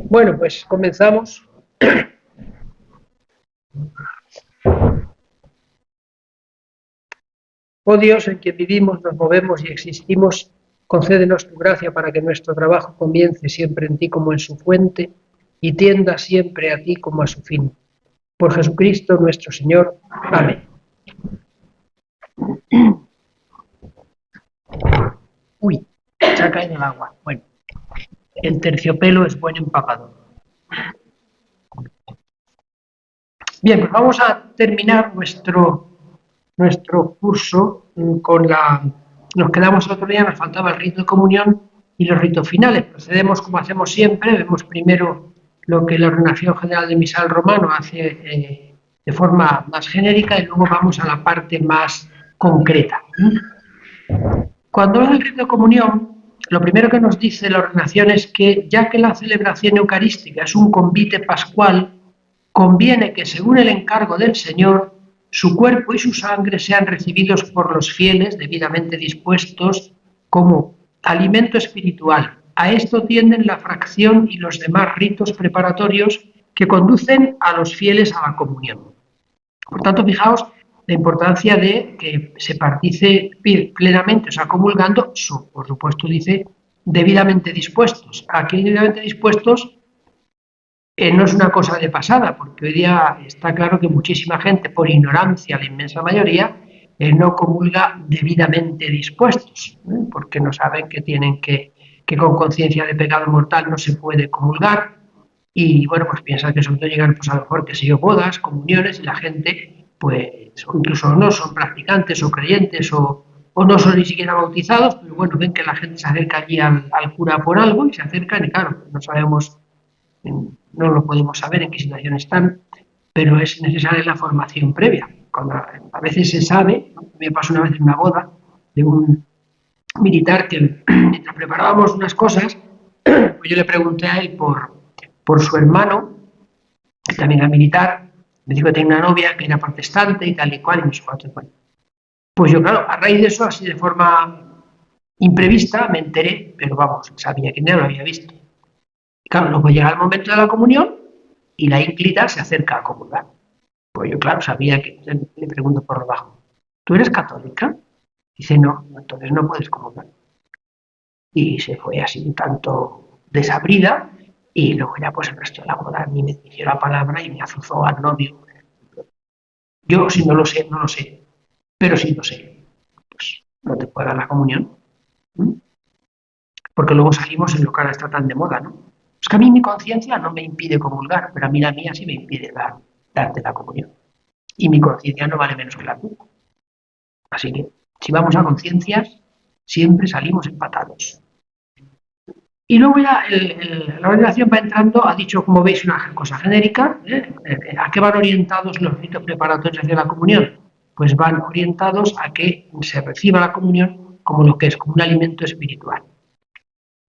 Bueno, pues comenzamos. Oh Dios, en quien vivimos, nos movemos y existimos, concédenos tu gracia para que nuestro trabajo comience siempre en ti como en su fuente y tienda siempre a ti como a su fin. Por Jesucristo nuestro Señor. Amén. Uy, se ha caído el agua. Bueno, el terciopelo es buen empapador. Bien, pues vamos a terminar nuestro curso con la... Nos quedamos el otro día, nos faltaba el rito de comunión y los ritos finales. Procedemos como hacemos siempre, vemos primero lo que la Ordenación General de Misal Romano hace de forma más genérica y luego vamos a la parte más concreta. Cuando habla del rito de comunión, lo primero que nos dice la ordenación es que, ya que la celebración eucarística es un convite pascual, conviene que, según el encargo del Señor, su cuerpo y su sangre sean recibidos por los fieles debidamente dispuestos como alimento espiritual. A esto tienden la fracción y los demás ritos preparatorios que conducen a los fieles a la comunión. Por tanto, fijaos la importancia de que se participe plenamente, o sea, comulgando, por supuesto dice, debidamente dispuestos. Aquí debidamente dispuestos no es una cosa de pasada, porque hoy día está claro que muchísima gente, por ignorancia, la inmensa mayoría, no comulga debidamente dispuestos, porque no saben que tienen que con conciencia de pecado mortal no se puede comulgar, y bueno, pues piensan que sobre todo llegan, pues a lo mejor, que sé yo, bodas, comuniones, y la gente, pues, o incluso no son practicantes o creyentes o no son ni siquiera bautizados, pero bueno, ven que la gente se acerca allí al cura por algo y se acercan y claro, no sabemos, no lo podemos saber en qué situación están, pero es necesaria la formación previa. Cuando a veces se sabe, ¿no? Me pasó una vez en una boda de un militar que mientras preparábamos unas cosas, pues yo le pregunté a él por su hermano, que también era militar, me dijo que tenía una novia que era protestante y tal y cual, y no sé cuánto y cuál. Pues yo, claro, a raíz de eso, así de forma imprevista, me enteré, pero vamos, sabía quién era, lo había visto. Y claro, luego llega el momento de la comunión y la ínclita se acerca a comulgar. Pues yo, claro, sabía que, le pregunto por debajo, ¿tú eres católica? Dice, no, entonces no puedes comulgar. Y se fue así un tanto desabrida y luego ya pues el resto de la boda ni me dirigió la palabra y me azuzó al novio. Yo si no lo sé, no lo sé, pero si lo sé, pues no te puedo dar la comunión. ¿Mm? Porque luego salimos en lo que ahora está tan de moda, ¿no? Es que a mí mi conciencia no me impide comulgar, pero a mí la mía sí me impide darte la comunión. Y mi conciencia no vale menos que la tuya. Así que si vamos a conciencias, siempre salimos empatados. Y luego ya la ordenación va entrando, ha dicho, como veis, una cosa genérica. ¿A qué van orientados los ritos preparatorios de la comunión? Pues van orientados a que se reciba la comunión como lo que es, como un alimento espiritual.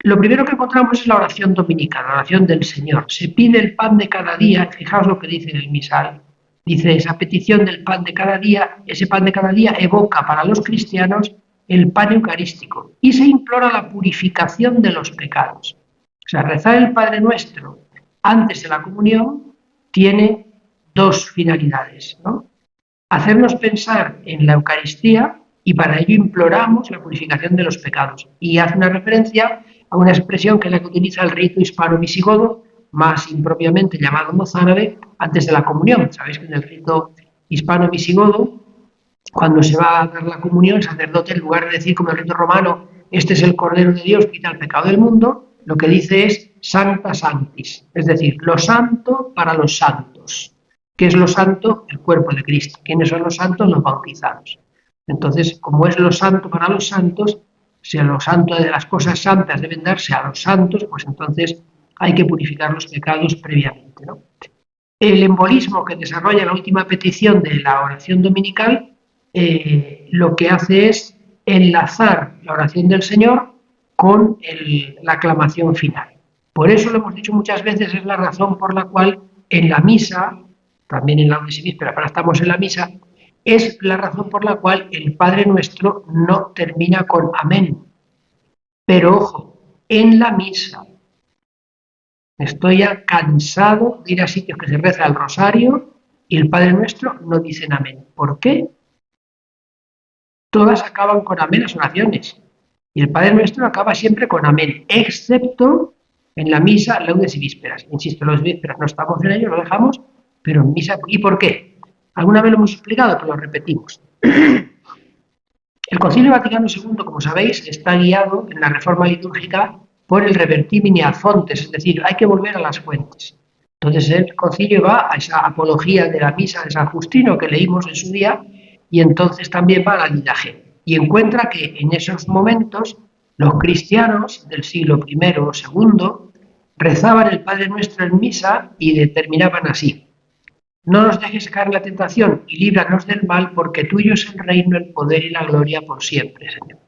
Lo primero que encontramos es la oración dominical, la oración del Señor. Se pide el pan de cada día, fijaos lo que dice en el misal. Dice, esa petición del pan de cada día, ese pan de cada día evoca para los cristianos el pan eucarístico y se implora la purificación de los pecados. O sea, rezar el Padre Nuestro antes de la comunión tiene dos finalidades, ¿no? Hacernos pensar en la Eucaristía y para ello imploramos la purificación de los pecados. Y hace una referencia a una expresión que es la que utiliza el rito hispano-visigodo, más impropiamente llamado mozárabe, antes de la comunión. Sabéis que en el rito hispano-visigodo, cuando se va a dar la comunión, el sacerdote, en lugar de decir como el rito romano, este es el Cordero de Dios, quita el pecado del mundo, lo que dice es Sancta Sanctis, es decir, lo santo para los santos. ¿Qué es lo santo? El cuerpo de Cristo. ¿Quiénes son los santos? Los bautizados. Entonces, como es lo santo para los santos, si a lo santo de las cosas santas deben darse a los santos, pues entonces hay que purificar los pecados previamente, ¿no? El embolismo que desarrolla la última petición de la oración dominical lo que hace es enlazar la oración del Señor con la aclamación final. Por eso lo hemos dicho muchas veces, es la razón por la cual en la misa, también en la Audiencia, pero ahora estamos en la misa, es la razón por la cual el Padre Nuestro no termina con amén. Pero ojo, en la misa, Estoy ya cansado de ir a sitios que se reza el rosario y el Padre Nuestro no dicen amén. ¿Por qué? Todas acaban con amén las oraciones. Y el Padre Nuestro acaba siempre con amén, excepto en la misa, laudes y vísperas. Insisto, los vísperas no estamos en ello, lo dejamos, pero en misa. ¿Y por qué? Alguna vez lo hemos explicado, pero lo repetimos. El Concilio Vaticano II, como sabéis, está guiado en la reforma litúrgica por el revertimini ad fontes, es decir, hay que volver a las fuentes. Entonces el concilio va a esa apología de la misa de San Justino que leímos en su día y entonces también va a la Didache y encuentra que en esos momentos los cristianos del siglo I o II rezaban el Padre Nuestro en misa y determinaban así: no nos dejes caer la tentación y líbranos del mal, porque tuyo es el reino, el poder y la gloria por siempre, Señor.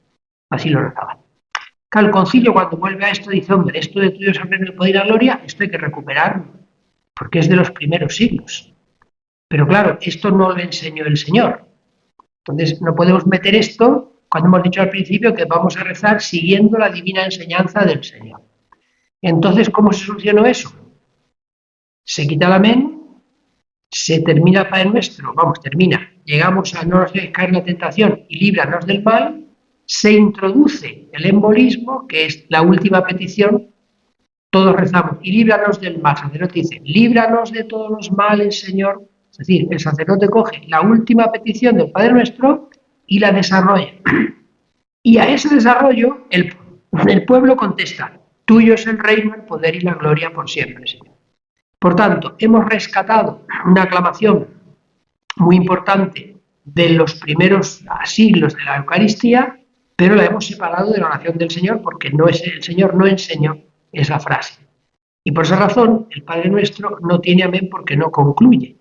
Así lo rezaban. Claro, el concilio cuando vuelve a esto dice, hombre, esto de tuyo es el reino, el poder y la gloria, esto hay que recuperarlo, porque es de los primeros siglos. Pero claro, esto no lo enseñó el Señor. Entonces, no podemos meter esto cuando hemos dicho al principio que vamos a rezar siguiendo la divina enseñanza del Señor. Entonces, ¿cómo se solucionó eso? Se quita el amén, se termina el Padre Nuestro, vamos, termina, llegamos a no nos dejes caer la tentación y líbranos del mal, se introduce el embolismo, que es la última petición, todos rezamos, y líbranos del mal. El sacerdote dice, líbranos de todos los males, Señor. Es decir, el sacerdote coge la última petición del Padre Nuestro y la desarrolla. Y a ese desarrollo el pueblo contesta, tuyo es el reino, el poder y la gloria por siempre, Señor. Por tanto, hemos rescatado una aclamación muy importante de los primeros siglos de la Eucaristía, pero la hemos separado de la oración del Señor porque no es, el Señor no enseñó esa frase. Y por esa razón, el Padre Nuestro no tiene amén porque no concluye.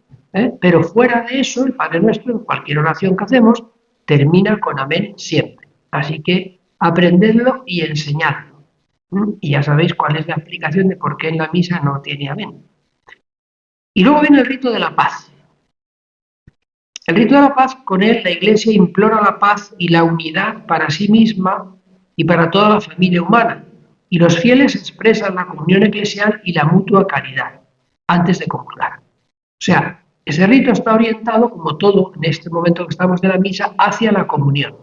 Pero fuera de eso, el Padre Nuestro, en cualquier oración que hacemos, termina con amén siempre. Así que aprendedlo y enseñadlo. Y ya sabéis cuál es la explicación de por qué en la misa no tiene amén. Y luego viene el rito de la paz. El rito de la paz, con él la Iglesia implora la paz y la unidad para sí misma y para toda la familia humana, y los fieles expresan la comunión eclesial y la mutua caridad antes de comulgar. O sea, ese rito está orientado, como todo en este momento que estamos de la misa, hacia la comunión.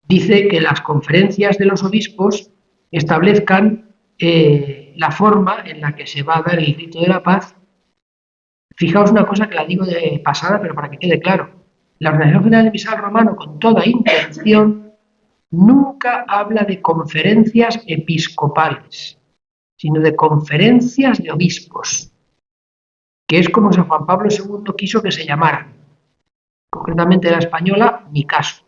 Dice que las conferencias de los obispos establezcan la forma en la que se va a dar el rito de la paz. Fijaos una cosa que la digo de pasada, pero para que quede claro. La Organización General de Misal Romano, con toda intención, nunca habla de conferencias episcopales, sino de conferencias de obispos, que es como San Juan Pablo II quiso que se llamaran. Concretamente la española, ni caso.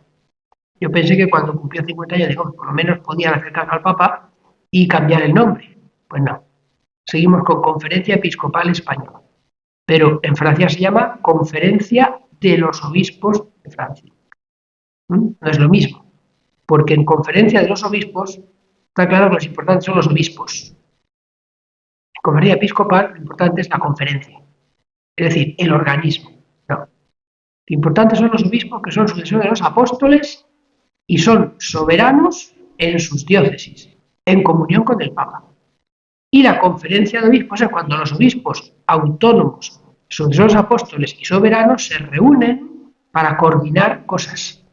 Yo pensé que cuando cumplió 50 años, digo, por lo menos podían acercarse al Papa y cambiar el nombre. Pues no. Seguimos con Conferencia Episcopal Española. Pero en Francia se llama Conferencia de los Obispos de Francia. No es lo mismo, porque en Conferencia de los Obispos está claro que los importantes son los obispos. En Conferencia Episcopal lo importante es la conferencia, es decir, el organismo. No. Lo importante son los obispos, que son sucesores de los apóstoles y son soberanos en sus diócesis, en comunión con el Papa. Y la conferencia de obispos es cuando los obispos autónomos, sucesores apóstoles y soberanos se reúnen para coordinar cosas.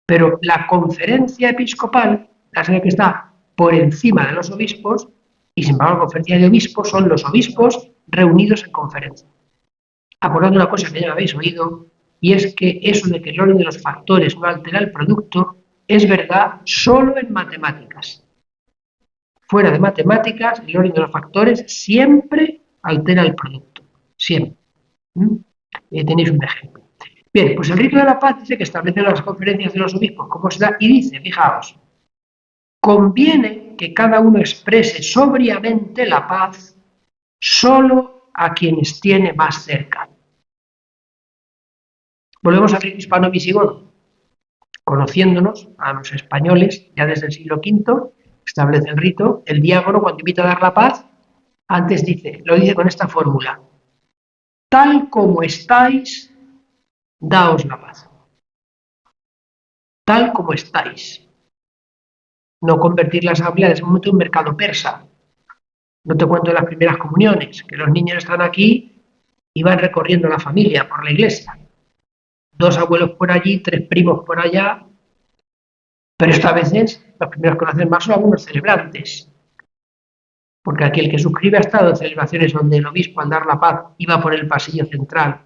Pero la conferencia episcopal, la que está por encima de los obispos, y sin embargo la conferencia de obispos son los obispos reunidos en conferencia. Acordad una cosa que ya habéis oído, y es que eso de que el orden de los factores no altera el producto es verdad solo en matemáticas. Fuera de matemáticas, el orden de los factores siempre altera el producto. Siempre. Tenéis un ejemplo. Bien, pues el rito de la paz dice que establece las conferencias de los obispos cómo se da y dice, fijaos, conviene que cada uno exprese sobriamente la paz solo a quienes tiene más cerca. Volvemos al rito hispano-visigodo. Conociéndonos a los españoles ya desde el siglo V, establece el rito, el diácono cuando invita a dar la paz, antes lo dice con esta fórmula, tal como estáis, daos la paz. Tal como estáis. No convertir la asamblea de ese momento en un mercado persa. No te cuento las primeras comuniones, que los niños están aquí y van recorriendo la familia por la iglesia. 2 abuelos por allí, 3 primos por allá, pero esta veces los primeros que lo hacen más son algunos celebrantes, porque aquí el que suscribe ha estado en celebraciones donde el obispo, al dar la paz, iba por el pasillo central,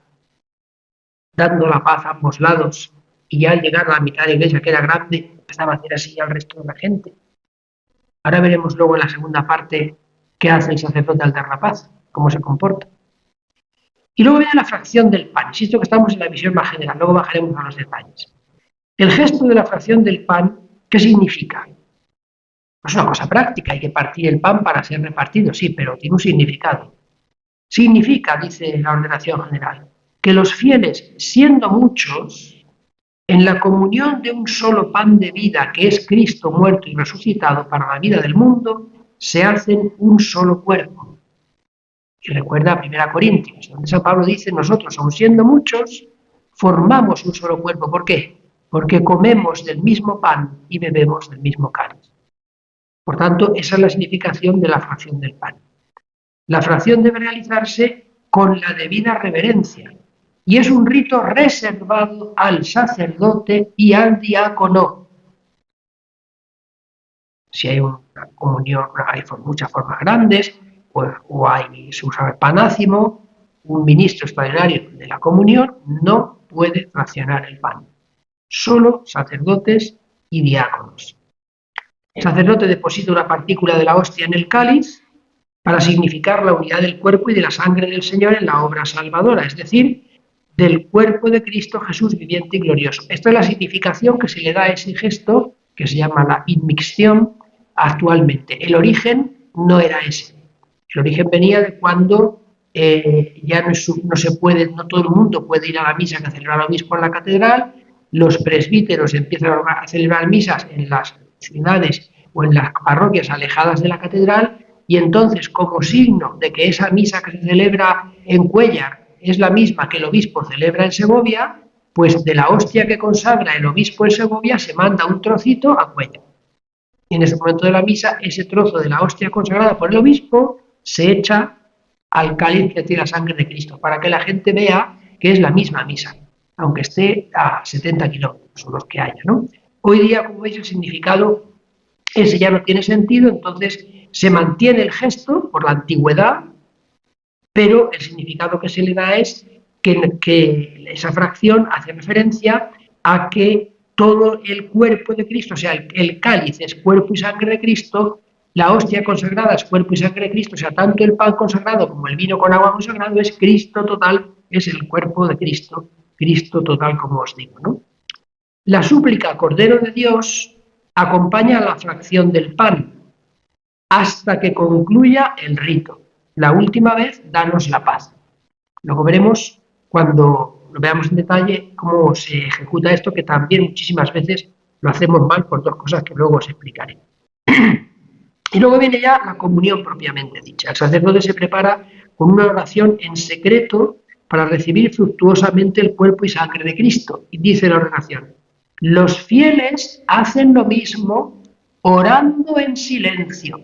dando la paz a ambos lados, y ya al llegar a la mitad de la iglesia, que era grande, empezaba a hacer así al resto de la gente. Ahora veremos luego en la segunda parte qué hace el sacerdote al dar la paz, cómo se comporta. Y luego viene la fracción del pan. Insisto que estamos en la visión más general, luego bajaremos a los detalles. El gesto de la fracción del pan, ¿qué significa? Es una cosa práctica, hay que partir el pan para ser repartido, sí, pero tiene un significado. Significa, dice la ordenación general, que los fieles, siendo muchos, en la comunión de un solo pan de vida, que es Cristo muerto y resucitado para la vida del mundo, se hacen un solo cuerpo. Y recuerda a 1 Corintios, donde San Pablo dice, nosotros, aun siendo muchos, formamos un solo cuerpo. ¿Por qué? Porque comemos del mismo pan y bebemos del mismo cáliz. Por tanto, esa es la significación de la fracción del pan. La fracción debe realizarse con la debida reverencia y es un rito reservado al sacerdote y al diácono. Si hay una comunión, hay muchas formas grandes, se usa el panácimo, un ministro extraordinario de la comunión no puede fraccionar el pan. Solo sacerdotes y diáconos. El sacerdote deposita una partícula de la hostia en el cáliz para significar la unidad del cuerpo y de la sangre del Señor en la obra salvadora, es decir, del cuerpo de Cristo Jesús viviente y glorioso. Esta es la significación que se le da a ese gesto, que se llama la inmixción, actualmente. El origen no era ese. El origen venía de cuando ya no se puede, no todo el mundo puede ir a la misa que celebra el obispo en la catedral, los presbíteros empiezan a celebrar misas en las ciudades o en las parroquias alejadas de la catedral, y entonces, como signo de que esa misa que se celebra en Cuéllar es la misma que el obispo celebra en Segovia, pues de la hostia que consagra el obispo en Segovia se manda un trocito a Cuéllar. Y en ese momento de la misa, ese trozo de la hostia consagrada por el obispo se echa al cáliz que tiene la sangre de Cristo, para que la gente vea que es la misma misa, aunque esté a 70 kilómetros, o los que haya, ¿no? Hoy día, como veis, el significado ese ya no tiene sentido, entonces se mantiene el gesto por la antigüedad, pero el significado que se le da es que esa fracción hace referencia a que todo el cuerpo de Cristo, o sea, el cáliz es cuerpo y sangre de Cristo, la hostia consagrada es cuerpo y sangre de Cristo, o sea, tanto el pan consagrado como el vino con agua consagrado es Cristo total, es el cuerpo de Cristo, Cristo total, como os digo, ¿no? La súplica Cordero de Dios acompaña a la fracción del pan hasta que concluya el rito. La última vez, danos la paz. Luego veremos, cuando lo veamos en detalle, cómo se ejecuta esto, que también muchísimas veces lo hacemos mal por 2 cosas que luego os explicaré. Y luego viene ya la comunión propiamente dicha. El sacerdote se prepara con una oración en secreto para recibir fructuosamente el cuerpo y sangre de Cristo. Y dice la ordenación, los fieles hacen lo mismo orando en silencio.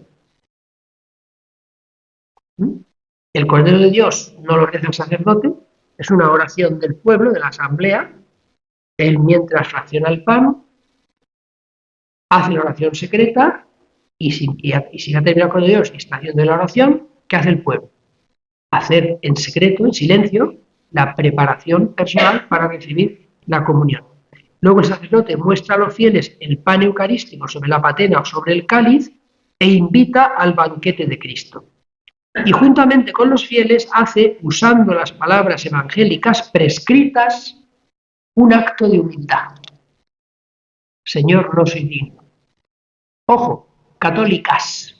El Cordero de Dios no lo reza el sacerdote, es una oración del pueblo, de la asamblea. Él, mientras fracciona el pan, hace la oración secreta y si ya termina con Dios y está haciendo la oración, ¿qué hace el pueblo? Hacer en secreto, en silencio, la preparación personal para recibir la comunión. Luego el sacerdote muestra a los fieles el pan eucarístico sobre la patena o sobre el cáliz e invita al banquete de Cristo. Y juntamente con los fieles hace, usando las palabras evangélicas prescritas, un acto de humildad. Señor, no soy digno. Ojo, católicas,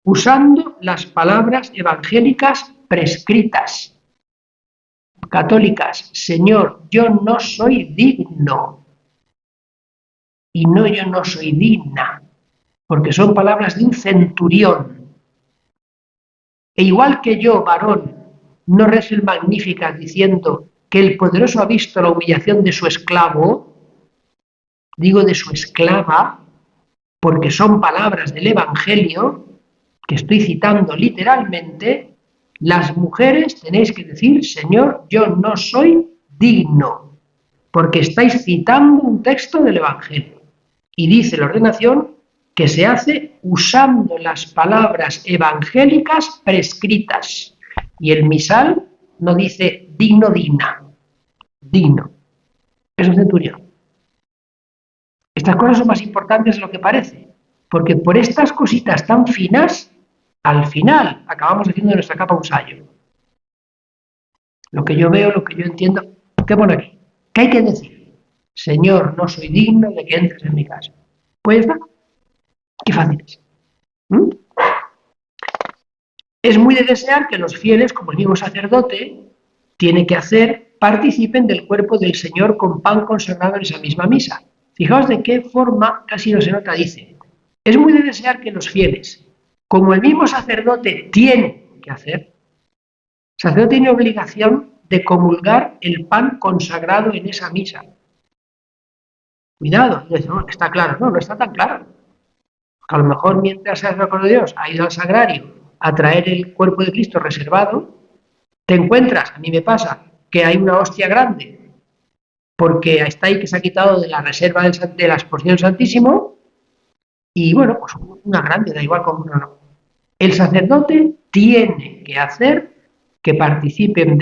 usando las palabras evangélicas prescritas. Católicas, Señor, yo no soy digno. Y no, yo no soy digna, porque son palabras de un centurión. E igual que yo, varón, no rezo el Magnificat diciendo que el poderoso ha visto la humillación de su esclavo, digo de su esclava, porque son palabras del Evangelio, que estoy citando literalmente, las mujeres tenéis que decir, Señor, yo no soy digno, porque estáis citando un texto del Evangelio. Y dice la ordenación que se hace usando las palabras evangélicas prescritas. Y el misal no dice digno, digna, digno. Es un centurión. Estas cosas son más importantes de lo que parece, porque por estas cositas tan finas, al final acabamos haciendo de nuestra capa un sayo. Lo que yo veo, lo que yo entiendo, ¿qué pone aquí? ¿Qué hay que decir? Señor, no soy digno de que entres en mi casa. Pues está. Qué fácil es. ¿Mm? Es muy de desear que los fieles, como el mismo sacerdote, tiene que hacer, participen del cuerpo del Señor con pan consagrado en esa misma misa. Fijaos de qué forma casi no se nota, dice. Es muy de desear que los fieles, como el mismo sacerdote tiene que hacer, el sacerdote tiene obligación de comulgar el pan consagrado en esa misa. Cuidado, no, está claro, no está tan claro. A lo mejor mientras el sacerdote de Dios ha ido al sagrario a traer el cuerpo de Cristo reservado, te encuentras, a mí me pasa, que hay una hostia grande, porque está ahí que se ha quitado de la reserva de la exposición Santísimo, y bueno, pues una grande, da igual como una no. El sacerdote tiene que hacer que participen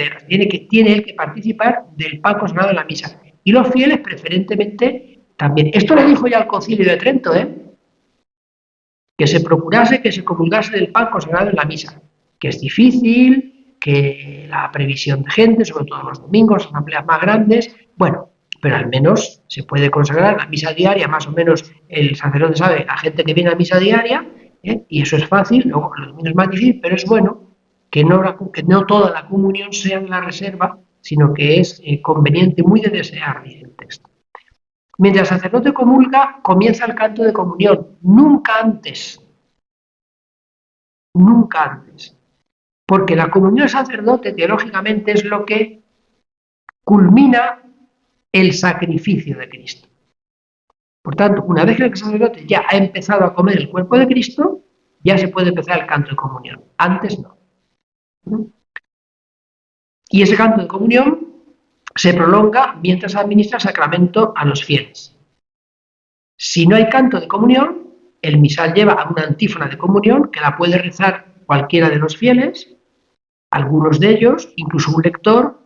tiene él que participar del pan consagrado en la misa. Y los fieles preferentemente también. Esto lo dijo ya el Concilio de Trento, que se procurase que se comulgase del pan consagrado en la misa, que es difícil, que la previsión de gente, sobre todo los domingos, asambleas más grandes, bueno, pero al menos se puede consagrar la misa diaria, más o menos el sacerdote sabe a gente que viene a misa diaria, y eso es fácil, luego los domingos es más difícil, pero es bueno que no toda la comunión sea en la reserva, sino que es conveniente, muy de desear, dice el texto. Mientras el sacerdote comulga, comienza el canto de comunión, nunca antes, nunca antes. Porque la comunión del sacerdote, teológicamente, es lo que culmina el sacrificio de Cristo. Por tanto, una vez que el sacerdote ya ha empezado a comer el cuerpo de Cristo, ya se puede empezar el canto de comunión. Antes no. Y ese canto de comunión se prolonga mientras administra el sacramento a los fieles. Si no hay canto de comunión, el misal lleva a una antífona de comunión que la puede rezar cualquiera de los fieles, algunos de ellos, incluso un lector,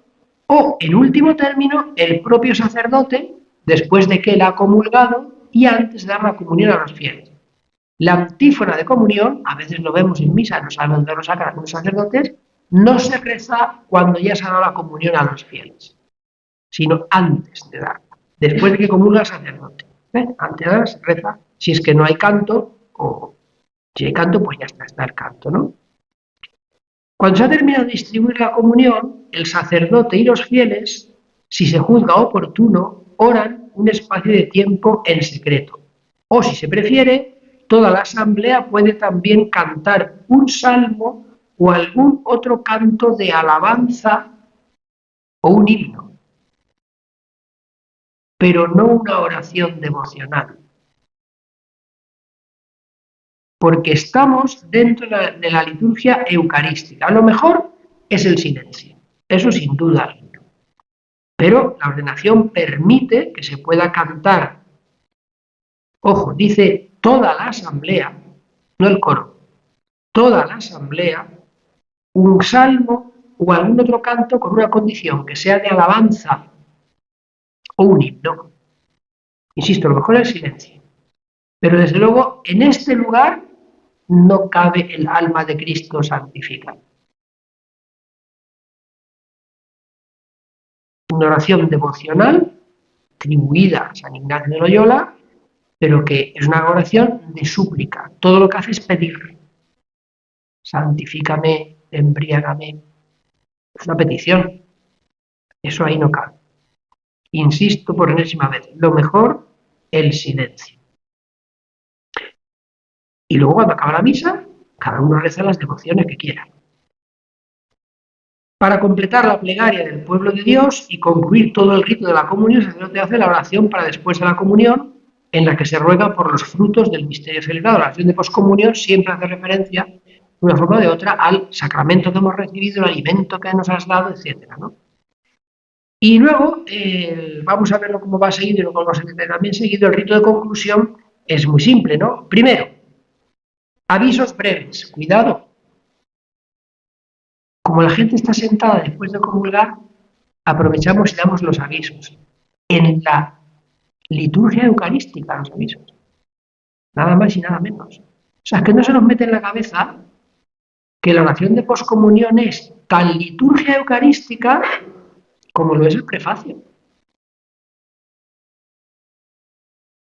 o, en último término, el propio sacerdote, después de que él ha comulgado y antes de dar la comunión a los fieles. La antífona de comunión, a veces lo vemos en misa, no sabemos dónde lo sacan algunos sacerdotes, no se reza cuando ya se ha dado la comunión a los fieles, sino antes de darla, después de que comulga el sacerdote. Antes de darla se reza, si es que no hay canto, o si hay canto, pues ya está el canto, ¿no? Cuando se ha terminado de distribuir la comunión, el sacerdote y los fieles, si se juzga oportuno, oran un espacio de tiempo en secreto. O, si se prefiere, toda la asamblea puede también cantar un salmo o algún otro canto de alabanza o un himno, pero no una oración devocional. Porque estamos dentro de la liturgia eucarística. A lo mejor es el silencio, eso sin duda. Pero la ordenación permite que se pueda cantar, ojo, dice toda la asamblea, no el coro, toda la asamblea, un salmo o algún otro canto con una condición que sea de alabanza o un himno. Insisto, a lo mejor es el silencio. Pero desde luego, en este lugar no cabe el alma de Cristo santificado. Una oración devocional atribuida a San Ignacio de Loyola, pero que es una oración de súplica. Todo lo que hace es pedir. Santifícame, embriágame. Es una petición. Eso ahí no cabe. Insisto por enésima vez, lo mejor, el silencio. Y luego cuando acaba la misa, cada uno reza las devociones que quiera. Para completar la plegaria del pueblo de Dios y concluir todo el rito de la comunión, el sacerdote hace la oración para después de la comunión, en la que se ruega por los frutos del misterio celebrado. La oración de poscomunión siempre hace referencia una forma o de otra, al sacramento que hemos recibido, el alimento que nos has dado, etcétera, ¿no? Y luego, vamos a verlo cómo va seguido y luego vamos a ver también seguido. El rito de conclusión es muy simple, ¿no? Primero, avisos breves. Cuidado. Como la gente está sentada después de comulgar, aprovechamos y damos los avisos. En la liturgia eucarística, los avisos. Nada más y nada menos. O sea, es que no se nos mete en la cabeza que la oración de poscomunión es tan liturgia eucarística como lo es el prefacio.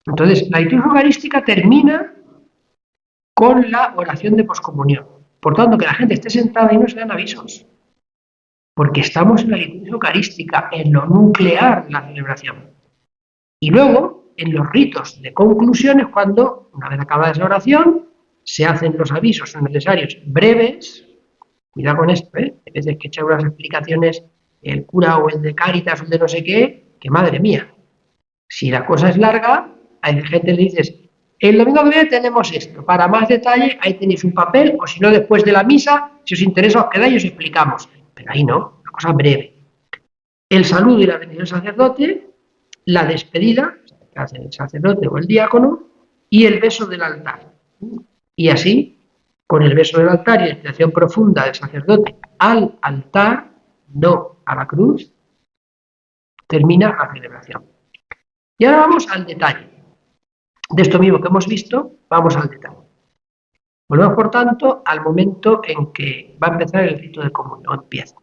Entonces, la liturgia eucarística termina con la oración de poscomunión. Por tanto, que la gente esté sentada y no se dan avisos. Porque estamos en la liturgia eucarística, en lo nuclear de la celebración. Y luego, en los ritos de conclusión es cuando, una vez acabada esa oración, se hacen los avisos necesarios breves. Cuidado con esto, ¿eh? A veces que echa unas explicaciones el cura o el de Cáritas o el de no sé qué, que madre mía. Si la cosa es larga, hay gente que le dices, el domingo que viene tenemos esto, para más detalle ahí tenéis un papel, o si no después de la misa, si os interesa os quedáis y os explicamos. Pero ahí no, una cosa breve. El saludo y la bendición del sacerdote, la despedida, que hace el sacerdote o el diácono, y el beso del altar. Y así, con el beso del altar y la inspiración profunda del sacerdote al altar, no a la cruz, termina la celebración. Y ahora vamos al detalle. De esto mismo que hemos visto, vamos al detalle. Volvemos, por tanto, al momento en que va a empezar el rito de comunión. Empieza.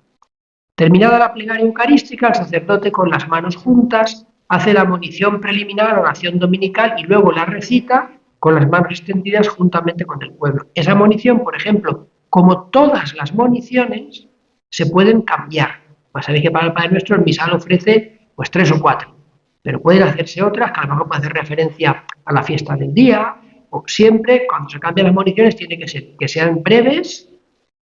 Terminada la plegaria eucarística, el sacerdote con las manos juntas hace la monición preliminar, la oración dominical y luego la recita con las manos extendidas juntamente con el pueblo. Esa monición, por ejemplo, como todas las moniciones, se pueden cambiar. Pues sabéis que para el Padre Nuestro el misal ofrece pues 3 o 4, pero pueden hacerse otras que a lo mejor pueden hacer referencia a la fiesta del día, o siempre cuando se cambian las moniciones tiene que ser que sean breves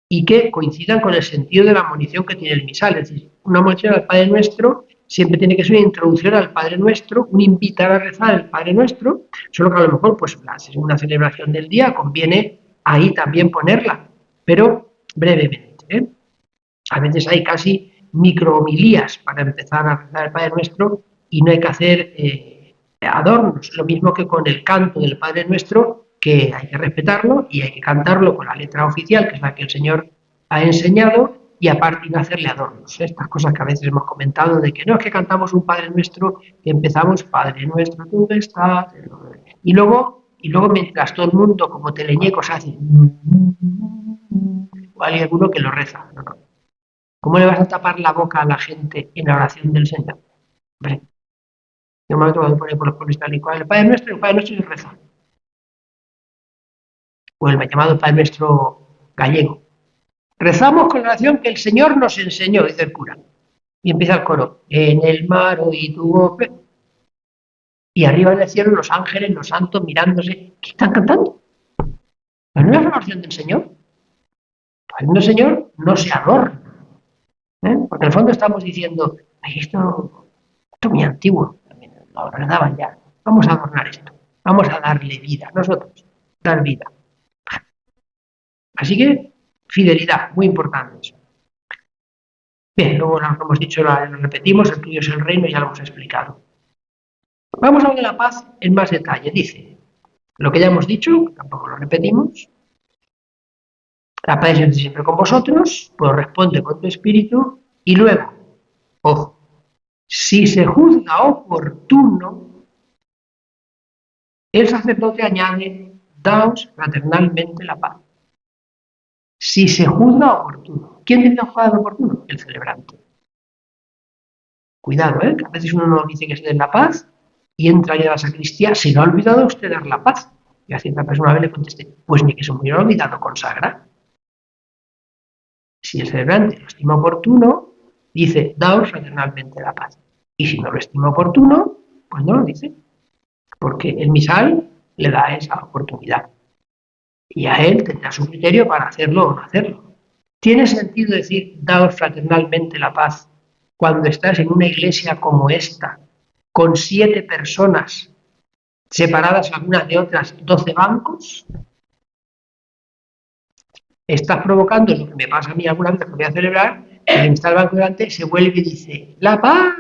y que coincidan con el sentido de la monición que tiene el misal. Es decir, una monición al Padre Nuestro siempre tiene que ser una introducción al Padre Nuestro, un invitar a rezar el Padre Nuestro, solo que a lo mejor, pues, si es una celebración del día, conviene ahí también ponerla, pero brevemente, ¿eh? A veces hay casi microhomilías para empezar a rezar el Padre Nuestro y no hay que hacer adornos, lo mismo que con el canto del Padre Nuestro, que hay que respetarlo y hay que cantarlo con la letra oficial, que es la que el Señor ha enseñado, y aparte no hacerle adornos. Estas cosas que a veces hemos comentado, de que no es que cantamos un Padre Nuestro, que empezamos Padre Nuestro, tú que estás, y luego mientras todo el mundo como teleñecos hace, o hay alguno que lo reza. No, no. ¿Cómo le vas a tapar la boca a la gente en la oración del Señor? Hombre, yo me lo poner por los pueblos tal y cual. El Padre Nuestro se reza. O el llamado Padre Nuestro gallego. Rezamos con la oración que el Señor nos enseñó, dice el cura. Y empieza el coro. En el mar oí tu voz. Y arriba en el cielo los ángeles, los santos mirándose. ¿Qué están cantando? ¿No es la oración del Señor? La oración del Señor no se adorna. Porque en el fondo estamos diciendo, ay, esto es muy antiguo, lo redaban ya. Vamos a adornar esto, vamos a darle vida, nosotros, dar vida. Así que, fidelidad, muy importante eso. Bien, luego lo hemos dicho, lo repetimos, el tuyo es el reino, ya lo hemos explicado. Vamos a hablar de la paz en más detalle. Dice, lo que ya hemos dicho, tampoco lo repetimos, la paz es siempre con vosotros, pues responde con tu espíritu, y luego, ojo, si se juzga oportuno, el sacerdote añade, daos fraternalmente la paz. Si se juzga oportuno. ¿Quién tiene que juzgar oportuno? El celebrante. Cuidado, que a veces uno no dice que se den la paz y entra ya a la sacristía, se le ha olvidado a usted dar la paz. Y a cierta persona a vez le conteste, pues ni que se me hubiera olvidado consagrar. Si el celebrante lo estima oportuno, dice, daos fraternalmente la paz. Y si no lo estima oportuno, pues no lo dice. Porque el misal le da esa oportunidad. Y a él tendrá su criterio para hacerlo o no hacerlo. ¿Tiene sentido decir, daos fraternalmente la paz cuando estás en una iglesia como esta, con 7 personas separadas algunas de otras, 12 bancos? estás provocando lo que me pasa a mí alguna vez que voy a celebrar, que quien está al banco delante se vuelve y dice, ¡la paz!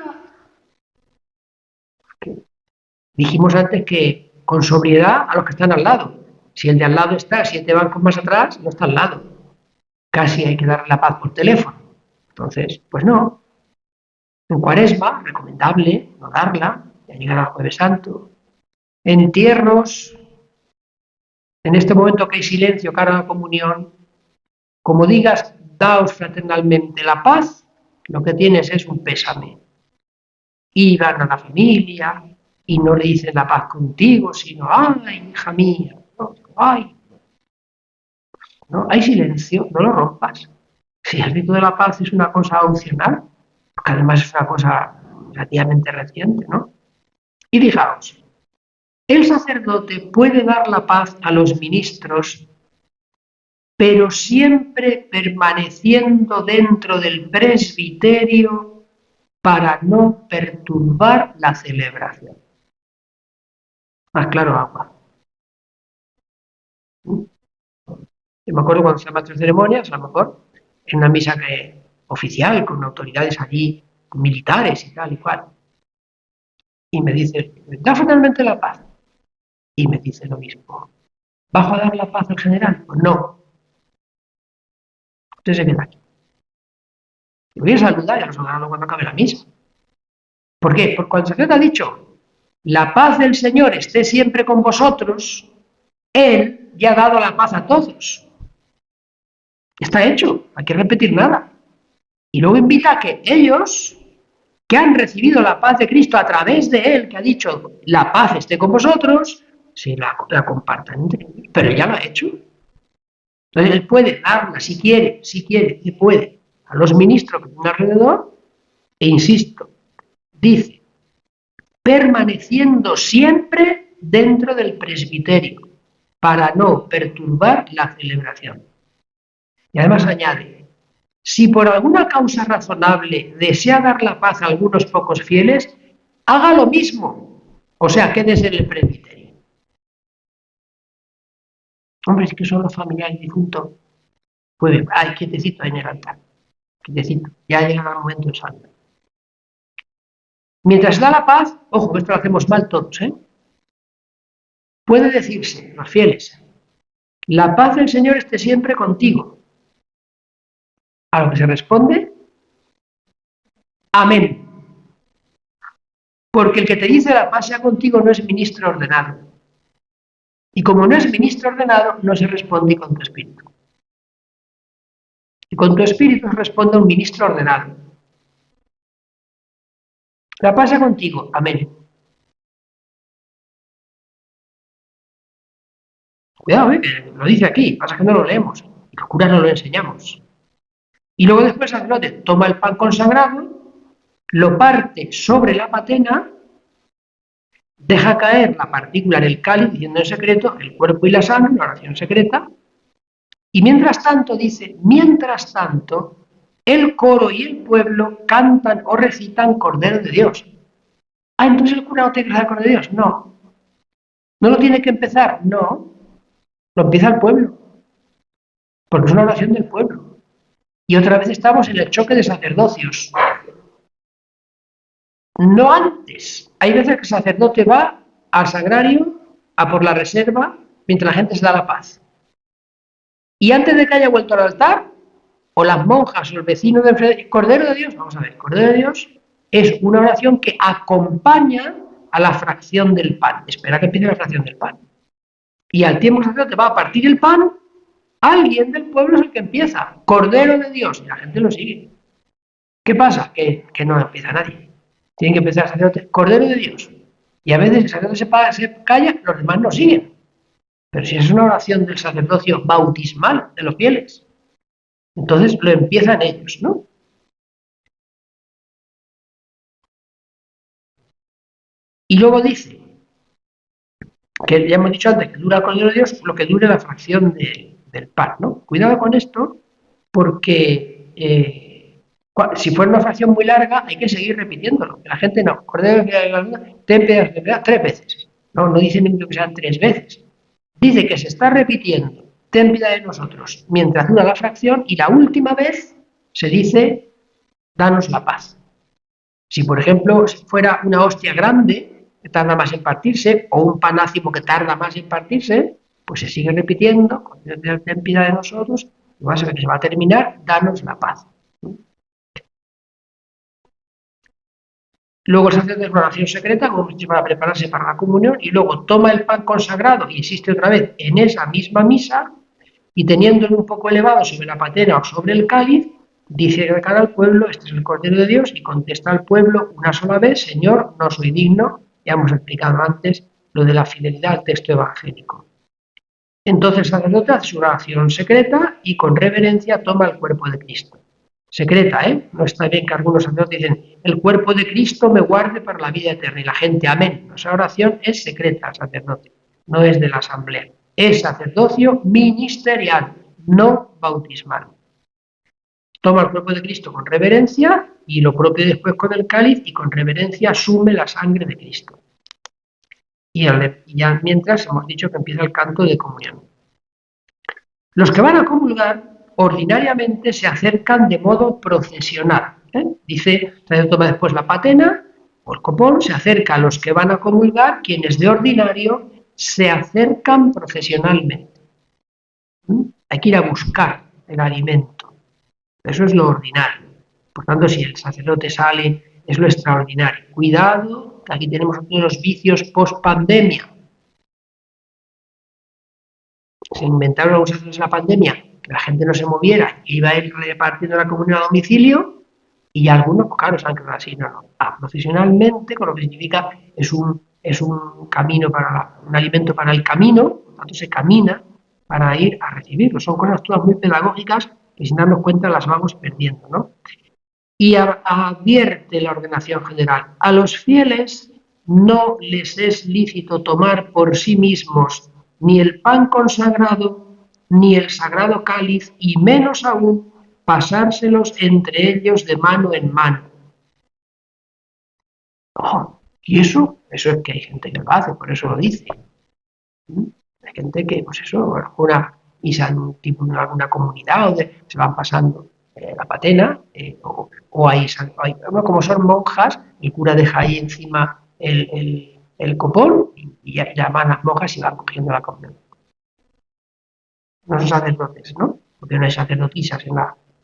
Dijimos antes que con sobriedad a los que están al lado. Si el de al lado está 7 bancos más atrás, no está al lado. Casi hay que darle la paz por teléfono. Entonces, pues no. En Cuaresma, recomendable no darla, ya llegar al Jueves Santo. Entierros, en este momento que hay silencio cara a la comunión, como digas, daos fraternalmente la paz, lo que tienes es un pésame. Y van a la familia y no le dicen la paz contigo, sino, ay, hija mía, ¿no? Ay, ¿no? Hay silencio, no lo rompas. Si el rito de la paz es una cosa opcional, porque además es una cosa relativamente reciente, ¿no? Y fijaos, el sacerdote puede dar la paz a los ministros, pero siempre permaneciendo dentro del presbiterio para no perturbar la celebración. Más claro, agua. Yo me acuerdo cuando se llama tres ceremonias, a lo mejor, en una misa oficial, con autoridades allí, militares y tal y cual. Y me dice, da finalmente la paz. Y me dice lo mismo. ¿Bajo a dar la paz al general? Pues no. Usted se queda aquí. Y voy a saludar y a los saludarlo cuando acabe la misa. ¿Por qué? Porque cuando el sacerdote ha dicho, la paz del Señor esté siempre con vosotros, Él ya ha dado la paz a todos. Está hecho, no hay que repetir nada. Y luego invita a que ellos, que han recibido la paz de Cristo a través de Él, que ha dicho, la paz esté con vosotros, se la compartan entre ellos. Pero ya lo ha hecho. Entonces Él puede darla si quiere, y puede, a los ministros que tienen alrededor, e insisto, dice, permaneciendo siempre dentro del presbiterio, para no perturbar la celebración. Y además añade, si por alguna causa razonable desea dar la paz a algunos pocos fieles, haga lo mismo, o sea, quédese en el presbiterio. Hombre, es que son los familiares difuntos. Pues, ay, quietecito en el altar, quietecito, ya llega el momento de salud. Mientras da la paz, ojo, esto lo hacemos mal todos, puede decirse, los fieles, la paz del Señor esté siempre contigo. A lo que se responde, amén. Porque el que te dice la paz sea contigo no es ministro ordenado. Y como no es ministro ordenado, no se responde con tu espíritu. Y con tu espíritu responde un ministro ordenado. La paz sea contigo, amén. Cuidado, lo dice aquí, pasa que no lo leemos. Y los curas no lo enseñamos. Y luego después el sacerdote toma el pan consagrado, lo parte sobre la patena, deja caer la partícula en el cáliz diciendo en secreto el cuerpo y la sangre, una oración secreta, y mientras tanto dice, mientras tanto, el coro y el pueblo cantan o recitan Cordero de Dios. Ah, entonces el cura no tiene que rezar Cordero de Dios. No. ¿No lo tiene que empezar? No. Lo empieza el pueblo. Porque es una oración del pueblo. Y otra vez estamos en el choque de sacerdocios. No antes. Hay veces que el sacerdote va al sagrario, a por la reserva, mientras la gente se da la paz. Y antes de que haya vuelto al altar, o las monjas o el vecino de enfrente, Cordero de Dios, vamos a ver, Cordero de Dios es una oración que acompaña a la fracción del pan. Espera que empiece la fracción del pan. Y al tiempo que el sacerdote va a partir el pan, alguien del pueblo es el que empieza, Cordero de Dios, y la gente lo sigue. ¿Qué pasa? Que no empieza nadie. Tiene que empezar el sacerdote, Cordero de Dios. Y a veces el sacerdote se calla, los demás no siguen. Pero si es una oración del sacerdocio bautismal de los fieles, entonces lo empiezan ellos, ¿no? Y luego dice, que ya hemos dicho antes, que dura el Cordero de Dios lo que dure la fracción del pan, ¿no? Cuidado con esto, porque si fuera una fracción muy larga, hay que seguir repitiéndolo. La gente no, Cordero de Dios, 3 veces. No dice ni que sean 3 veces. Dice que se está repitiendo ten piedad de nosotros, mientras dura la fracción, y la última vez se dice, danos la paz. Si, por ejemplo, fuera una hostia grande, que tarda más en partirse, o un panácimo que tarda más en partirse, pues se sigue repitiendo, ten piedad de nosotros, y va a ser que se va a terminar, danos la paz. Luego se hace una oración secreta, como para prepararse para la comunión, y luego toma el pan consagrado y insiste otra vez en esa misma misa, y teniéndolo un poco elevado sobre la patena o sobre el cáliz, dice de cara al pueblo, este es el Cordero de Dios, y contesta al pueblo una sola vez, Señor, no soy digno. Ya hemos explicado antes lo de la fidelidad al texto evangélico. Entonces el sacerdote hace su oración secreta y con reverencia toma el cuerpo de Cristo. Secreta, ¿eh? No está bien que algunos sacerdotes dicen, el cuerpo de Cristo me guarde para la vida eterna, y la gente, amén. Esa oración es secreta al sacerdote, no es de la asamblea. Es sacerdocio ministerial, no bautismal. Toma el cuerpo de Cristo con reverencia y lo propio después con el cáliz y con reverencia asume la sangre de Cristo. Y ya mientras hemos dicho que empieza el canto de comunión. Los que van a comulgar ordinariamente se acercan de modo procesional. Dice, se toma después la patena o el copón, se acerca a los que van a comulgar, quienes de ordinario se acercan procesionalmente. Hay que ir a buscar el alimento. Eso es lo ordinario. Por tanto, si el sacerdote sale, es lo extraordinario. Cuidado, que aquí tenemos todos los vicios post-pandemia. Se inventaron algunos años en la pandemia que la gente no se moviera y iba a ir repartiendo la comunión a domicilio, y algunos, pues claro, se han quedado así. No. Profesionalmente, con lo que significa, es un camino un alimento para el camino, por tanto se camina para ir a recibirlo. Son cosas todas muy pedagógicas que sin darnos cuenta las vamos perdiendo, ¿no? Y advierte la ordenación general, a los fieles no les es lícito tomar por sí mismos ni el pan consagrado, ni el sagrado cáliz, y menos aún pasárselos entre ellos de mano en mano. Oh, ¿y eso? Eso es que hay gente que lo hace, por eso lo dice. Hay gente que, pues eso, alguna misa en alguna comunidad, se van pasando la patena, o hay, como son monjas, el cura deja ahí encima el copón y llaman a las monjas y van cogiendo la comunión. No son sacerdotes, ¿no? Porque no hay sacerdotisas en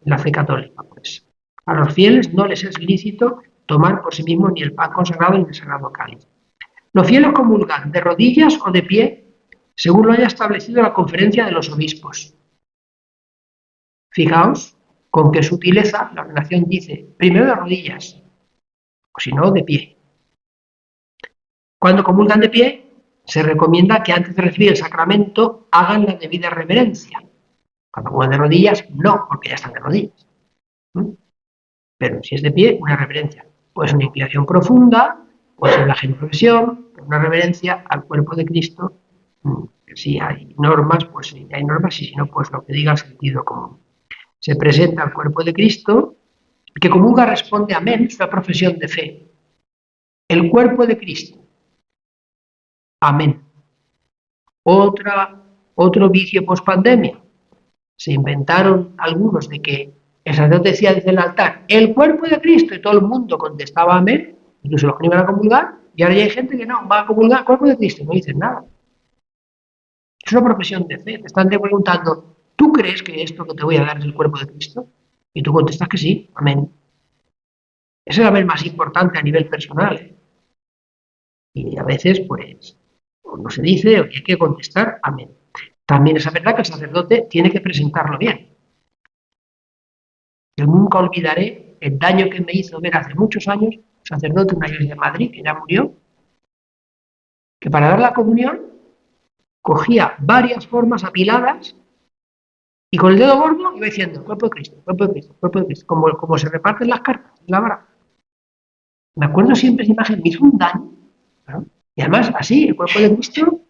la fe católica, pues. A los fieles no les es lícito tomar por sí mismos ni el pan consagrado ni el sagrado cáliz. Los fieles comulgan de rodillas o de pie, según lo haya establecido la conferencia de los obispos. Fijaos con qué sutileza la ordenación dice, primero de rodillas, o si no, de pie. Cuando comulgan de pie, se recomienda que antes de recibir el sacramento hagan la debida reverencia. Cuando comulgan de rodillas, no, porque ya están de rodillas. Pero si es de pie, una reverencia. Puede ser una inclinación profunda, puede ser una genuflexión, una reverencia al cuerpo de Cristo. Si hay normas, pues sí, hay normas, y si no, pues lo que diga el sentido común. Se presenta al cuerpo de Cristo, el que comulga responde amén, es una profesión de fe. El cuerpo de Cristo. Amén. Otro vicio post-pandemia. Se inventaron algunos de que el sacerdote decía desde el altar, el cuerpo de Cristo, y todo el mundo contestaba amén, incluso los que no iban a comulgar, y ahora ya hay gente que no, va a comulgar el cuerpo de Cristo, y no dicen nada. Es una profesión de fe. Te están preguntando, ¿tú crees que esto que te voy a dar es el cuerpo de Cristo? Y tú contestas que sí, amén. Es el amén más importante a nivel personal. Y a veces, pues, no se dice, o hay que contestar amén. También es verdad que el sacerdote tiene que presentarlo bien. Yo nunca olvidaré el daño que me hizo ver hace muchos años un sacerdote en una iglesia de Madrid, que ya murió, que para dar la comunión cogía varias formas apiladas y con el dedo gordo iba diciendo, cuerpo de Cristo, cuerpo de Cristo, cuerpo de Cristo, como se reparten las cartas en la baraja. Me acuerdo siempre esa imagen, me hizo un daño, ¿no? Y además, así, el cuerpo de Cristo,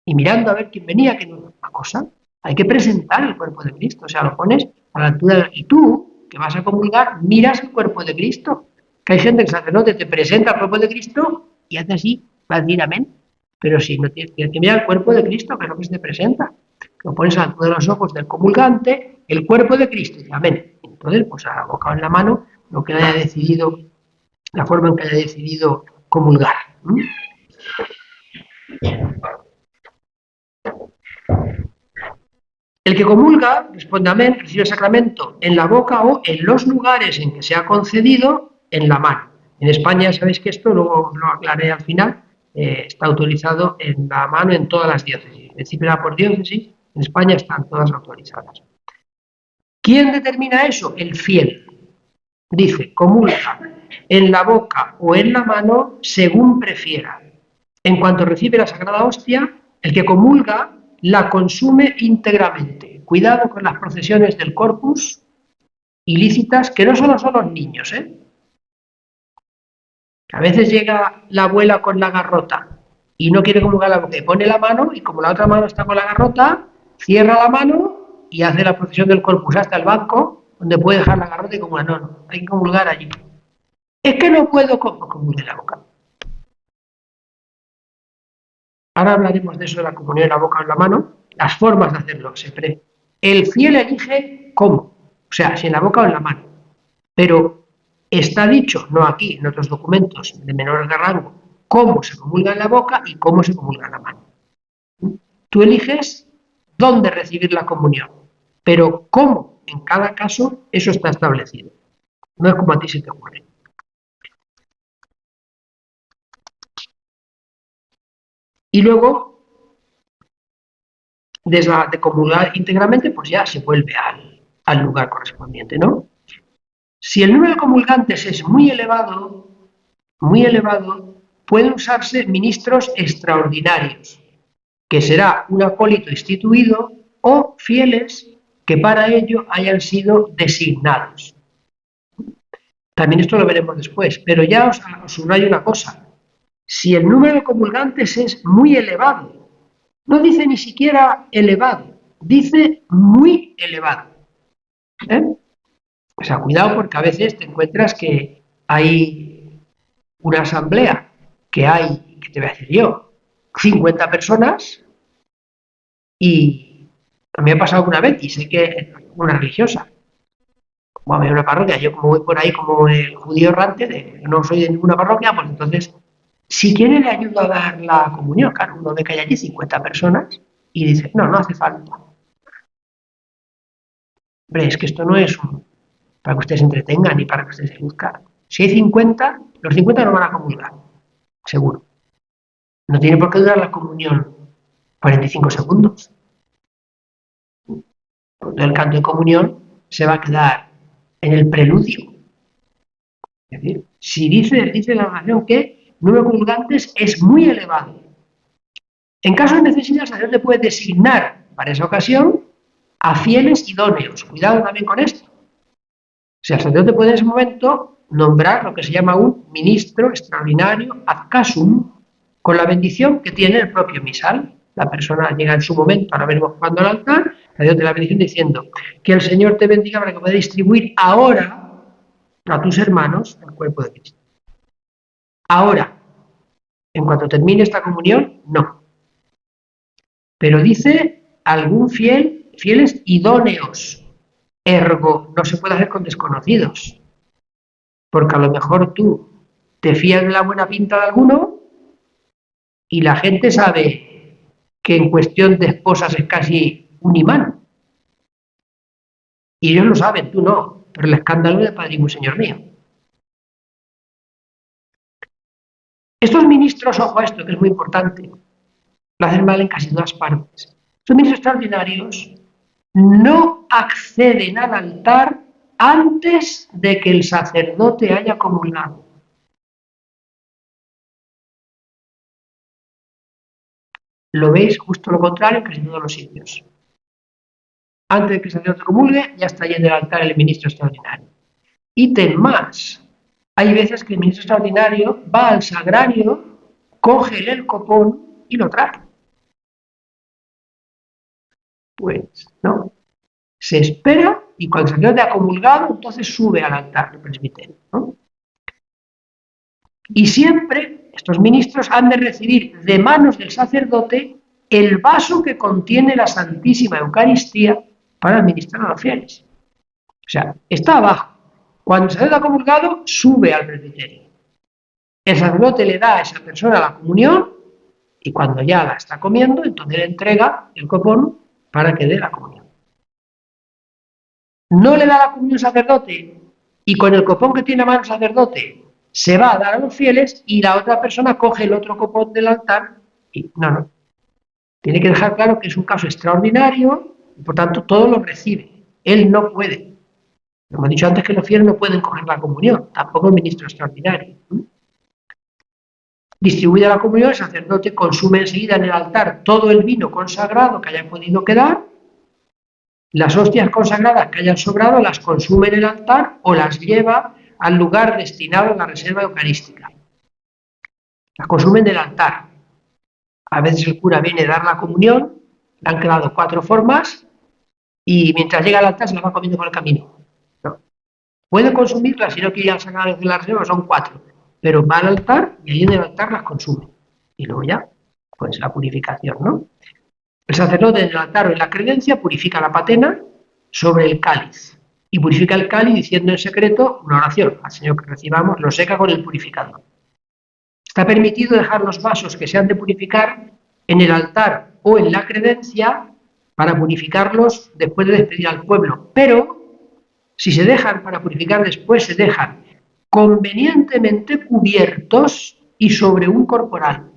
y mirando a ver quién venía, que no es una cosa. Hay que presentar el cuerpo de Cristo, o sea, lo pones a la altura y tú, que vas a comulgar, miras el cuerpo de Cristo. Que hay gente que el sacerdote te presenta el cuerpo de Cristo y hace así, va a decir amén. Pero si no tienes que mirar el cuerpo de Cristo, que es lo que se te presenta. Lo pones a la altura de los ojos del comulgante, el cuerpo de Cristo, y amén. Entonces, pues a la boca o en la mano, lo que haya decidido, la forma en que haya decidido comulgar. El que comulga, responde amén, recibe el sacramento en la boca o en los lugares en que se ha concedido en la mano. En España, sabéis que esto, luego lo aclaré al final, está autorizado en la mano en todas las diócesis. En principio era por diócesis, en España están todas autorizadas. ¿Quién determina eso? El fiel. Dice, comulga en la boca o en la mano según prefiera. En cuanto recibe la Sagrada Hostia, el que comulga la consume íntegramente. Cuidado con las procesiones del Corpus ilícitas, que no solo son los niños, A veces llega la abuela con la garrota y no quiere comulgar la boca, y pone la mano y como la otra mano está con la garrota, cierra la mano y hace la procesión del Corpus hasta el banco, donde puede dejar la garrota y comulgar. No, no, hay que comulgar allí. Es que no puedo comulgar la boca. Ahora hablaremos de eso de la comunión en la boca o en la mano, las formas de hacerlo, siempre. El fiel elige cómo, o sea, si en la boca o en la mano. Pero está dicho, no aquí, en otros documentos de menor rango, cómo se comulga en la boca y cómo se comulga en la mano. Tú eliges dónde recibir la comunión, pero cómo en cada caso, eso está establecido. No es como a ti se te ocurre. Y luego, de comulgar íntegramente, pues ya se vuelve al lugar correspondiente, ¿no? Si el número de comulgantes es muy elevado, pueden usarse ministros extraordinarios, que será un acólito instituido o fieles que para ello hayan sido designados. También esto lo veremos después, pero ya os subrayo una cosa. Si el número de comulgantes es muy elevado, no dice ni siquiera elevado, dice muy elevado. O sea, cuidado porque a veces te encuentras que hay una asamblea, que hay, ¿qué te voy a decir yo? 50 personas y a mí me ha pasado alguna vez y sé que una religiosa, bueno, hay una parroquia, yo como voy por ahí como el judío errante, no soy de ninguna parroquia, pues entonces, si quiere le ayudo a dar la comunión, claro, uno ve que hay allí 50 personas y dice, no, no hace falta. Hombre, es que esto no es para que ustedes se entretengan ni para que ustedes se luzcan. Si hay 50, los 50 no van a comulgar, seguro. No tiene por qué durar la comunión 45 segundos. Porque el canto de comunión se va a quedar en el preludio. Es decir, si dice la oración que el número de comulgantes es muy elevado. En caso de necesidad, el sacerdote puede designar para esa ocasión a fieles idóneos. Cuidado también con esto. O sea, el sacerdote puede en ese momento nombrar lo que se llama un ministro extraordinario ad casum, con la bendición que tiene el propio misal. La persona llega en su momento, ahora veremos cuando al altar, le dio la bendición diciendo que el Señor te bendiga para que pueda distribuir ahora a tus hermanos el cuerpo de Cristo. Ahora, en cuanto termine esta comunión, no. Pero dice algún fieles idóneos, ergo, no se puede hacer con desconocidos, porque a lo mejor tú te fías de la buena pinta de alguno y la gente sabe que en cuestión de esposas es casi un imán. Y ellos lo saben, tú no, pero el escándalo de Padre y Señor mío. Estos ministros, ojo a esto, que es muy importante, lo hacen mal en casi todas partes. Estos ministros extraordinarios no acceden al altar antes de que el sacerdote haya comulgado. Lo veis justo lo contrario en casi todos los sitios. Antes de que el sacerdote comulgue, ya está yendo al altar el ministro extraordinario. Ítem más. Hay veces que el ministro extraordinario va al sagrario, coge el copón y lo trae. Pues no. Se espera y cuando el sacerdote ha comulgado, entonces sube al altar del presbiterio, ¿no? Y siempre estos ministros han de recibir de manos del sacerdote el vaso que contiene la Santísima Eucaristía para administrar a los fieles. O sea, está abajo. Cuando el sacerdote ha comulgado, sube al presbiterio. El sacerdote le da a esa persona la comunión y cuando ya la está comiendo, entonces le entrega el copón para que dé la comunión. No le da la comunión al sacerdote y con el copón que tiene a mano el sacerdote se va a dar a los fieles y la otra persona coge el otro copón del altar y no. Tiene que dejar claro que es un caso extraordinario y por tanto todo lo recibe. Él no puede. Hemos dicho antes que los fieles no pueden coger la comunión, tampoco el ministro extraordinario. Distribuida la comunión, el sacerdote consume enseguida en el altar todo el vino consagrado que haya podido quedar, las hostias consagradas que hayan sobrado las consume en el altar o las lleva al lugar destinado a la reserva eucarística. Las consume en el altar. A veces el cura viene a dar la comunión, le han quedado 4 formas y mientras llega al altar se las va comiendo por el camino. No. Puede consumirlas si no quiere ir al sagrario de la reserva, son 4, pero va al altar y ahí en el altar las consume. Y luego ya, pues la purificación, ¿no? El sacerdote en el altar o en la credencia purifica la patena sobre el cáliz y purifica el cáliz diciendo en secreto una oración al Señor que recibamos, lo seca con el purificador. Está permitido dejar los vasos que se han de purificar en el altar o en la credencia para purificarlos después de despedir al pueblo, pero si se dejan para purificar después, se dejan convenientemente cubiertos y sobre un corporal.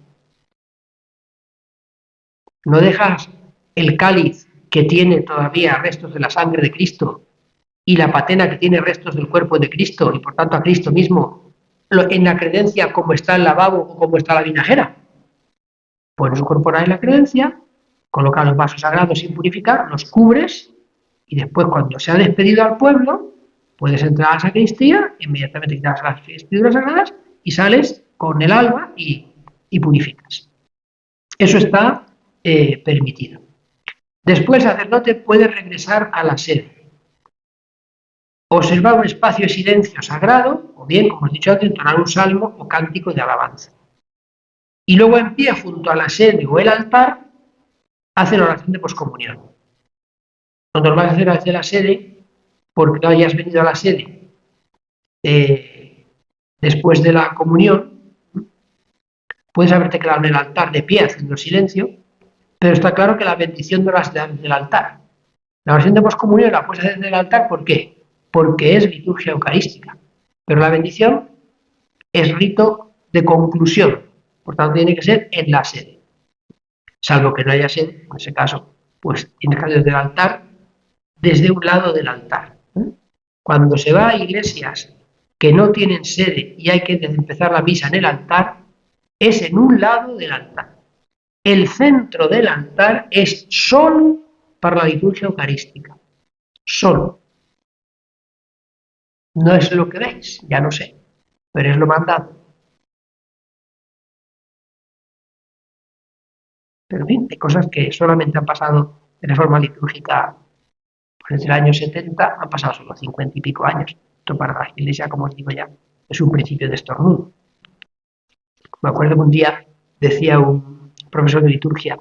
No dejas el cáliz que tiene todavía restos de la sangre de Cristo y la patena que tiene restos del cuerpo de Cristo y por tanto a Cristo mismo en la credencia como está el lavabo o como está la vinajera. Pones un corporal en la credencia, colocas los vasos sagrados sin purificar, los cubres y después cuando se ha despedido al pueblo puedes entrar a la sacristía, inmediatamente quitas las vestiduras sagradas y sales con el alba y purificas. Eso está permitido. Después el sacerdote puede regresar a la sede, observar un espacio de silencio sagrado, o bien, como he dicho antes, entonar un salmo o cántico de alabanza. Y luego en pie junto a la sede o el altar, hace la oración de poscomunión. No te lo vas a hacer desde la sede, porque no hayas venido a la sede después de la comunión, puedes haberte quedado en el altar de pie haciendo silencio, pero está claro que la bendición no la haces desde el altar. La oración de poscomunión la puedes hacer desde el altar, ¿por qué? Porque es liturgia eucarística. Pero la bendición es rito de conclusión, por tanto tiene que ser en la sede. Salvo que no haya sede, en ese caso, pues tiene que ser desde el altar, desde un lado del altar. Cuando se va a iglesias que no tienen sede y hay que empezar la misa en el altar, es en un lado del altar. El centro del altar es solo para la liturgia eucarística. Solo. No es lo que veis, ya no sé, pero es lo mandado. Pero en fin, hay cosas que solamente han pasado de reforma litúrgica pues desde el año 70, han pasado solo 50 y pico años. Esto para la iglesia, como os digo ya, es un principio de estornudo. Me acuerdo que un día decía un profesor de liturgia,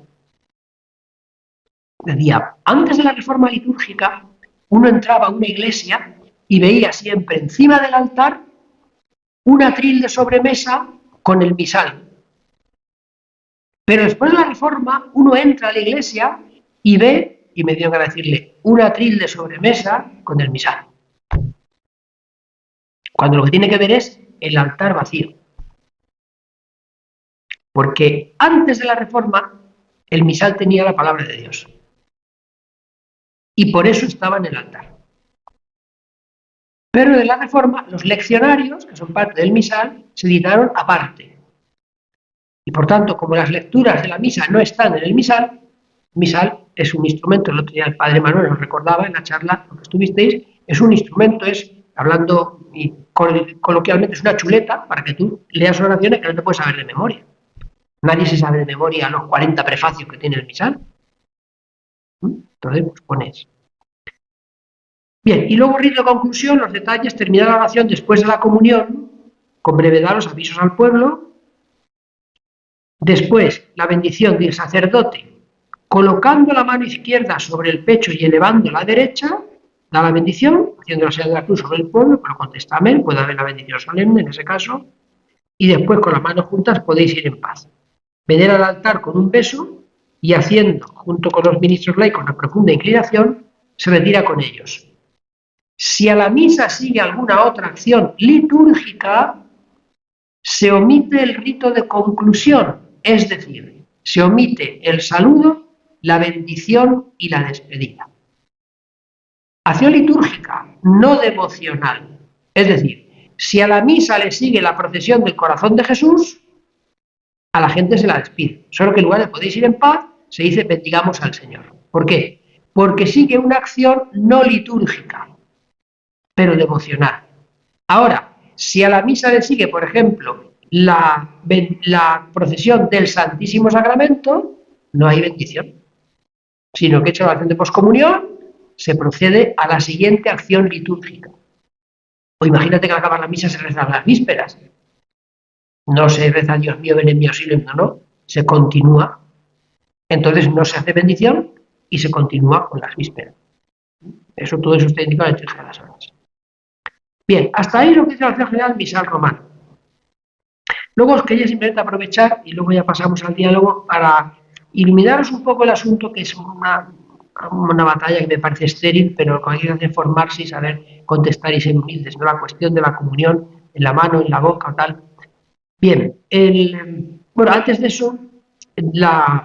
decía, antes de la reforma litúrgica, uno entraba a una iglesia y veía siempre encima del altar un atril de sobremesa con el misal. Pero después de la reforma, uno entra a la iglesia y ve, y me dio ganas de decirle, un atril de sobremesa con el misal. Cuando lo que tiene que ver es el altar vacío. Porque antes de la reforma, el misal tenía la palabra de Dios. Y por eso estaba en el altar. Pero de la reforma, los leccionarios, que son parte del misal, se editaron aparte. Y por tanto, como las lecturas de la misa no están en el misal es un instrumento, el otro día el padre Manuel nos recordaba en la charla, lo que estuvisteis, es un instrumento, es, hablando y coloquialmente, es una chuleta para que tú leas oraciones que no te puedes saber de memoria. Nadie se sabe de memoria los 40 prefacios que tiene el misal. Entonces, pues pones. Bien, y luego rito de conclusión, los detalles, termina la oración después de la comunión, con brevedad los avisos al pueblo. Después, la bendición del sacerdote colocando la mano izquierda sobre el pecho y elevando la derecha, da la bendición, haciendo la señal de la cruz sobre el pueblo, pero contesta amén, puede haber la bendición solemne en ese caso, y después con las manos juntas podéis ir en paz. Venir al altar con un beso y haciendo, junto con los ministros laicos, una profunda inclinación, se retira con ellos. Si a la misa sigue alguna otra acción litúrgica, se omite el rito de conclusión, es decir, se omite el saludo, la bendición y la despedida. Acción litúrgica, no devocional. Es decir, si a la misa le sigue la procesión del corazón de Jesús, a la gente se la despide. Solo que en lugar de podéis ir en paz, se dice bendigamos al Señor. ¿Por qué? Porque sigue una acción no litúrgica, pero devocional. Ahora, si a la misa le sigue, por ejemplo, la procesión del Santísimo Sacramento, no hay bendición, sino que hecha la oración de poscomunión, se procede a la siguiente acción litúrgica. O imagínate que al acabar la misa se rezan las vísperas. No se reza Dios mío, ven en mi auxilio, no, se continúa. Entonces no se hace bendición y se continúa con las vísperas. Todo eso está indicado en la liturgia de las horas. Bien, hasta ahí lo que dice la oración general misal romana. Luego os quería simplemente aprovechar, y luego ya pasamos al diálogo, para iluminaros un poco el asunto, que es una batalla que me parece estéril, pero lo que hay que hacer es formarse y saber contestar y ser humildes, ¿no? La cuestión de la comunión en la mano, en la boca o tal. Bien, bueno, antes de eso,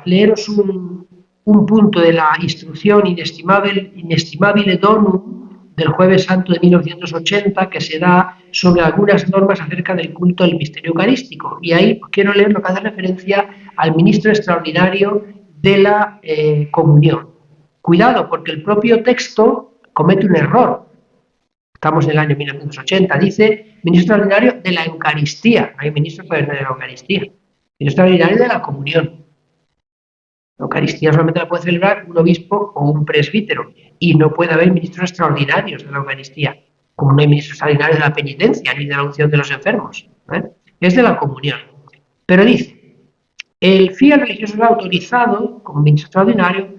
leeros un punto de la instrucción Inestimabile Donum del Jueves Santo de 1980, que se da sobre algunas normas acerca del culto del misterio eucarístico. Y ahí quiero leer lo que hace referencia al ministro extraordinario de la comunión. Cuidado, porque el propio texto comete un error. Estamos en el año 1980, dice ministro extraordinario de la Eucaristía. No hay ministro extraordinario de la Eucaristía. Ministro extraordinario de la comunión. La Eucaristía solamente la puede celebrar un obispo o un presbítero, y no puede haber ministros extraordinarios de la Eucaristía, como no hay ministros extraordinarios de la penitencia ni de la unción de los enfermos. Es de la comunión. Pero dice, el fiel religioso autorizado, como ministro extraordinario,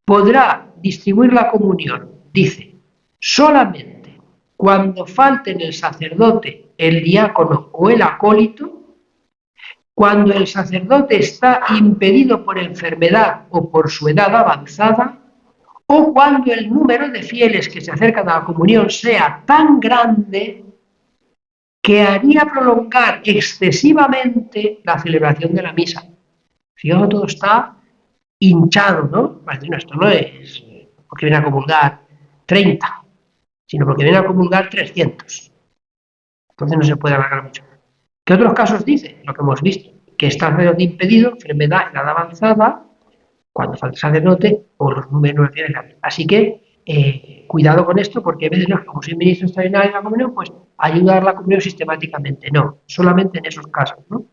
podrá distribuir la comunión, dice, solamente cuando falten el sacerdote, el diácono o el acólito, cuando el sacerdote está impedido por enfermedad o por su edad avanzada, o cuando el número de fieles que se acercan a la comunión sea tan grande que haría prolongar excesivamente la celebración de la misa. Fijaos, todo está hinchado, ¿no? Parece, no, esto no es porque viene a comulgar 30, sino porque viene a comulgar 300. Entonces no se puede alargar mucho. ¿Qué otros casos dice? Lo que hemos visto, que está el sacerdote impedido, enfermedad, edad avanzada, cuando falta sacerdote, o los números de fieles. Así que cuidado con esto, porque a veces, no, como soy ministro extraordinario de la comunión, pues ayudar a la comunión sistemáticamente. No, solamente en esos casos, ¿no?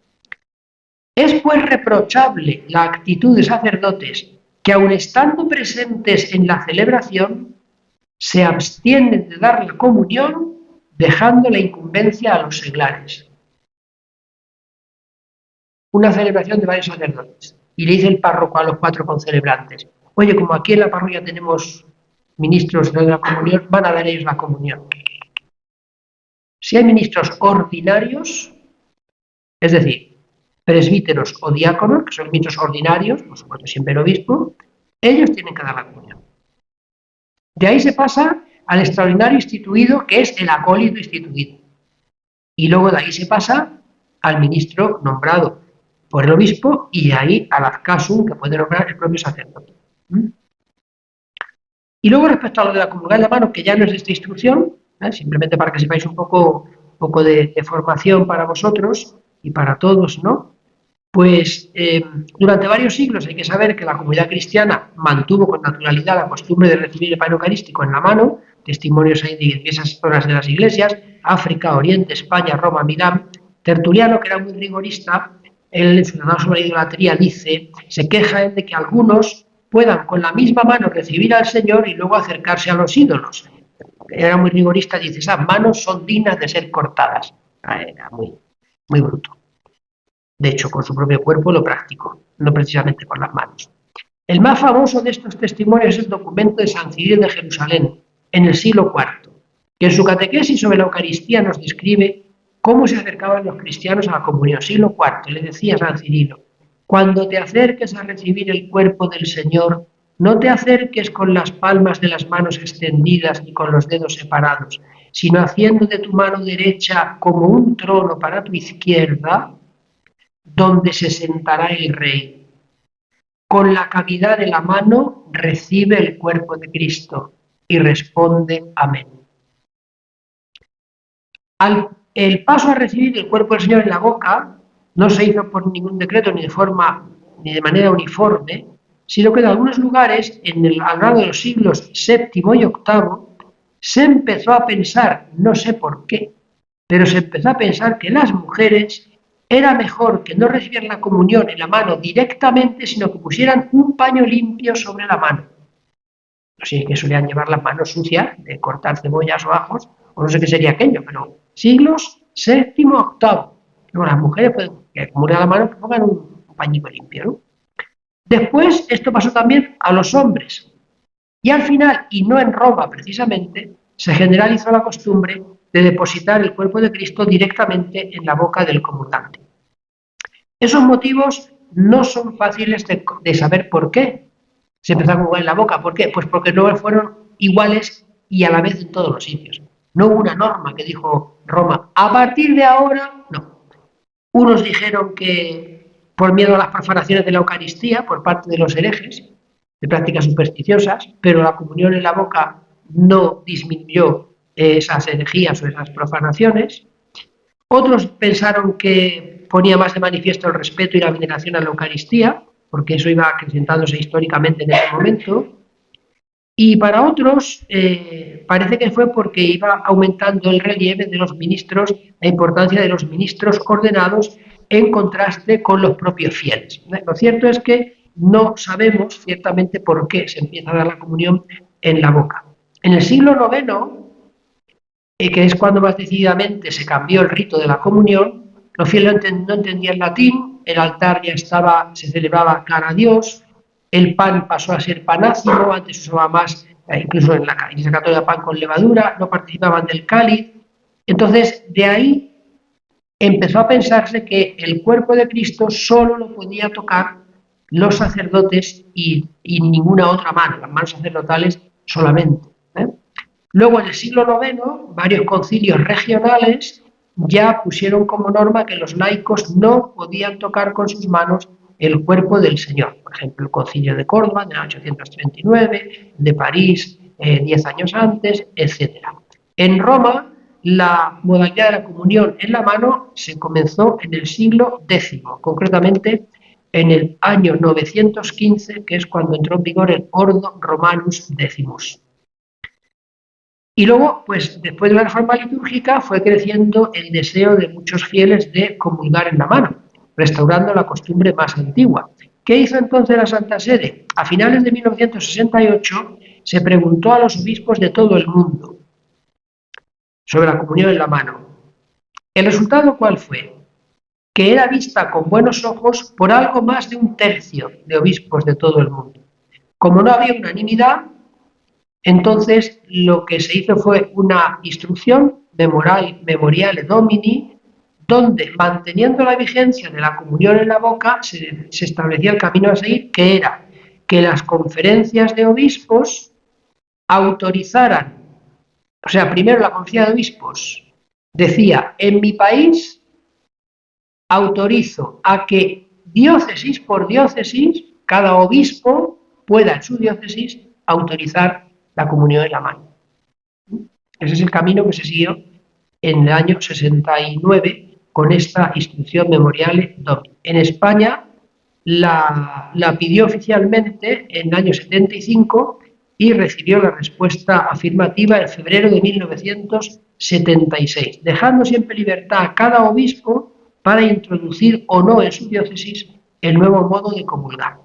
Es pues reprochable la actitud de sacerdotes que, aun estando presentes en la celebración, se abstienen de dar la comunión, dejando la incumbencia a los seglares. Una celebración de varios sacerdotes, y le dice el párroco a los 4 concelebrantes, oye, como aquí en la parroquia tenemos ministros de la comunión, van a dar ellos la comunión. Si hay ministros ordinarios, es decir, presbíteros o diáconos, que son ministros ordinarios, por supuesto siempre el obispo, ellos tienen que dar la comunión. De ahí se pasa al extraordinario instituido, que es el acólito instituido. Y luego de ahí se pasa al ministro nombrado por el obispo, y de ahí al adcasum, que puede nombrar el propio sacerdote. Y luego, respecto a lo de la comulgar en la mano, que ya no es de esta instrucción, simplemente para que sepáis un poco de formación para vosotros y para todos, ¿no? Pues durante varios siglos hay que saber que la comunidad cristiana mantuvo con naturalidad la costumbre de recibir el pan eucarístico en la mano. Testimonios hay de diversas zonas de las iglesias: África, Oriente, España, Roma, Milán. Tertuliano, que era muy rigorista, él en su tratado sobre la idolatría dice, se queja de que algunos puedan con la misma mano recibir al Señor y luego acercarse a los ídolos. Era muy rigorista, dice, esas manos son dignas de ser cortadas. Era muy bruto. De hecho, con su propio cuerpo lo practicó, no precisamente con las manos. El más famoso de estos testimonios es el documento de San Cirilo de Jerusalén, en el siglo IV, que en su catequesis sobre la Eucaristía nos describe cómo se acercaban los cristianos a la comunión. Siglo IV, le decía San Cirilo: cuando te acerques a recibir el cuerpo del Señor, no te acerques con las palmas de las manos extendidas ni con los dedos separados, sino haciendo de tu mano derecha como un trono para tu izquierda, donde se sentará el Rey. Con la cavidad de la mano recibe el cuerpo de Cristo y responde amén. El paso a recibir el cuerpo del Señor en la boca no se hizo por ningún decreto ni de manera uniforme, sino que en algunos lugares, a lo largo de los siglos VII y VIII, se empezó a pensar, no sé por qué, pero se empezó a pensar que las mujeres era mejor que no recibieran la comunión en la mano directamente, sino que pusieran un paño limpio sobre la mano. No sé, que solían llevar las manos sucias de cortar cebollas o ajos, o no sé qué sería aquello, pero siglos VII, VIII. Luego las mujeres pueden que acumulen la mano, que pongan un pañito limpio, ¿no? Después esto pasó también a los hombres. Y al final, y no en Roma precisamente, se generalizó la costumbre de depositar el cuerpo de Cristo directamente en la boca del comulgante. Esos motivos no son fáciles de saber por qué se empezó a comulgar en la boca. ¿Por qué? Pues porque no fueron iguales y a la vez en todos los sitios. No hubo una norma que dijo Roma, a partir de ahora, no. Unos dijeron que por miedo a las profanaciones de la Eucaristía por parte de los herejes, de prácticas supersticiosas, pero la comunión en la boca no disminuyó esas herejías o esas profanaciones. Otros pensaron que ponía más de manifiesto el respeto y la veneración a la Eucaristía, porque eso iba acrecentándose históricamente en ese momento. Y para otros parece que fue porque iba aumentando el relieve de los ministros, la importancia de los ministros ordenados en contraste con los propios fieles. Lo cierto es que no sabemos ciertamente por qué se empieza a dar la comunión en la boca. En el siglo IX, que es cuando más decididamente se cambió el rito de la comunión, los fieles no entendían latín, el altar ya se celebraba cara a Dios, el pan pasó a ser panácimo, antes se usaba más, incluso en la Iglesia Católica, pan con levadura, no participaban del cáliz. Entonces, de ahí empezó a pensarse que el cuerpo de Cristo solo lo podía tocar los sacerdotes y ninguna otra mano, las manos sacerdotales solamente. Luego, en el siglo IX, varios concilios regionales ya pusieron como norma que los laicos no podían tocar con sus manos el cuerpo del Señor. Por ejemplo, el concilio de Córdoba, de 1839, de París, 10 años antes, etc. En Roma, la modalidad de la comunión en la mano se comenzó en el siglo X, concretamente en el año 915, que es cuando entró en vigor el Ordo Romanus Decimus. Y luego, pues después de la reforma litúrgica, fue creciendo el deseo de muchos fieles de comulgar en la mano, restaurando la costumbre más antigua. ¿Qué hizo entonces la Santa Sede? A finales de 1968 se preguntó a los obispos de todo el mundo sobre la comunión en la mano. ¿El resultado cuál fue? Que era vista con buenos ojos por algo más de un tercio de obispos de todo el mundo. Como no había unanimidad, entonces lo que se hizo fue una instrucción Memoriale Domini, donde, manteniendo la vigencia de la comunión en la boca, se establecía el camino a seguir, que era que las conferencias de obispos autorizaran, o sea, primero la conferencia de obispos decía, en mi país autorizo a que diócesis por diócesis, cada obispo pueda en su diócesis autorizar la comunión en la mano. Ese es el camino que se siguió en el año 69 con esta instrucción Memoriale Domini. En España la pidió oficialmente en el año 75 y recibió la respuesta afirmativa en febrero de 1976, dejando siempre libertad a cada obispo para introducir o no en su diócesis el nuevo modo de comulgar.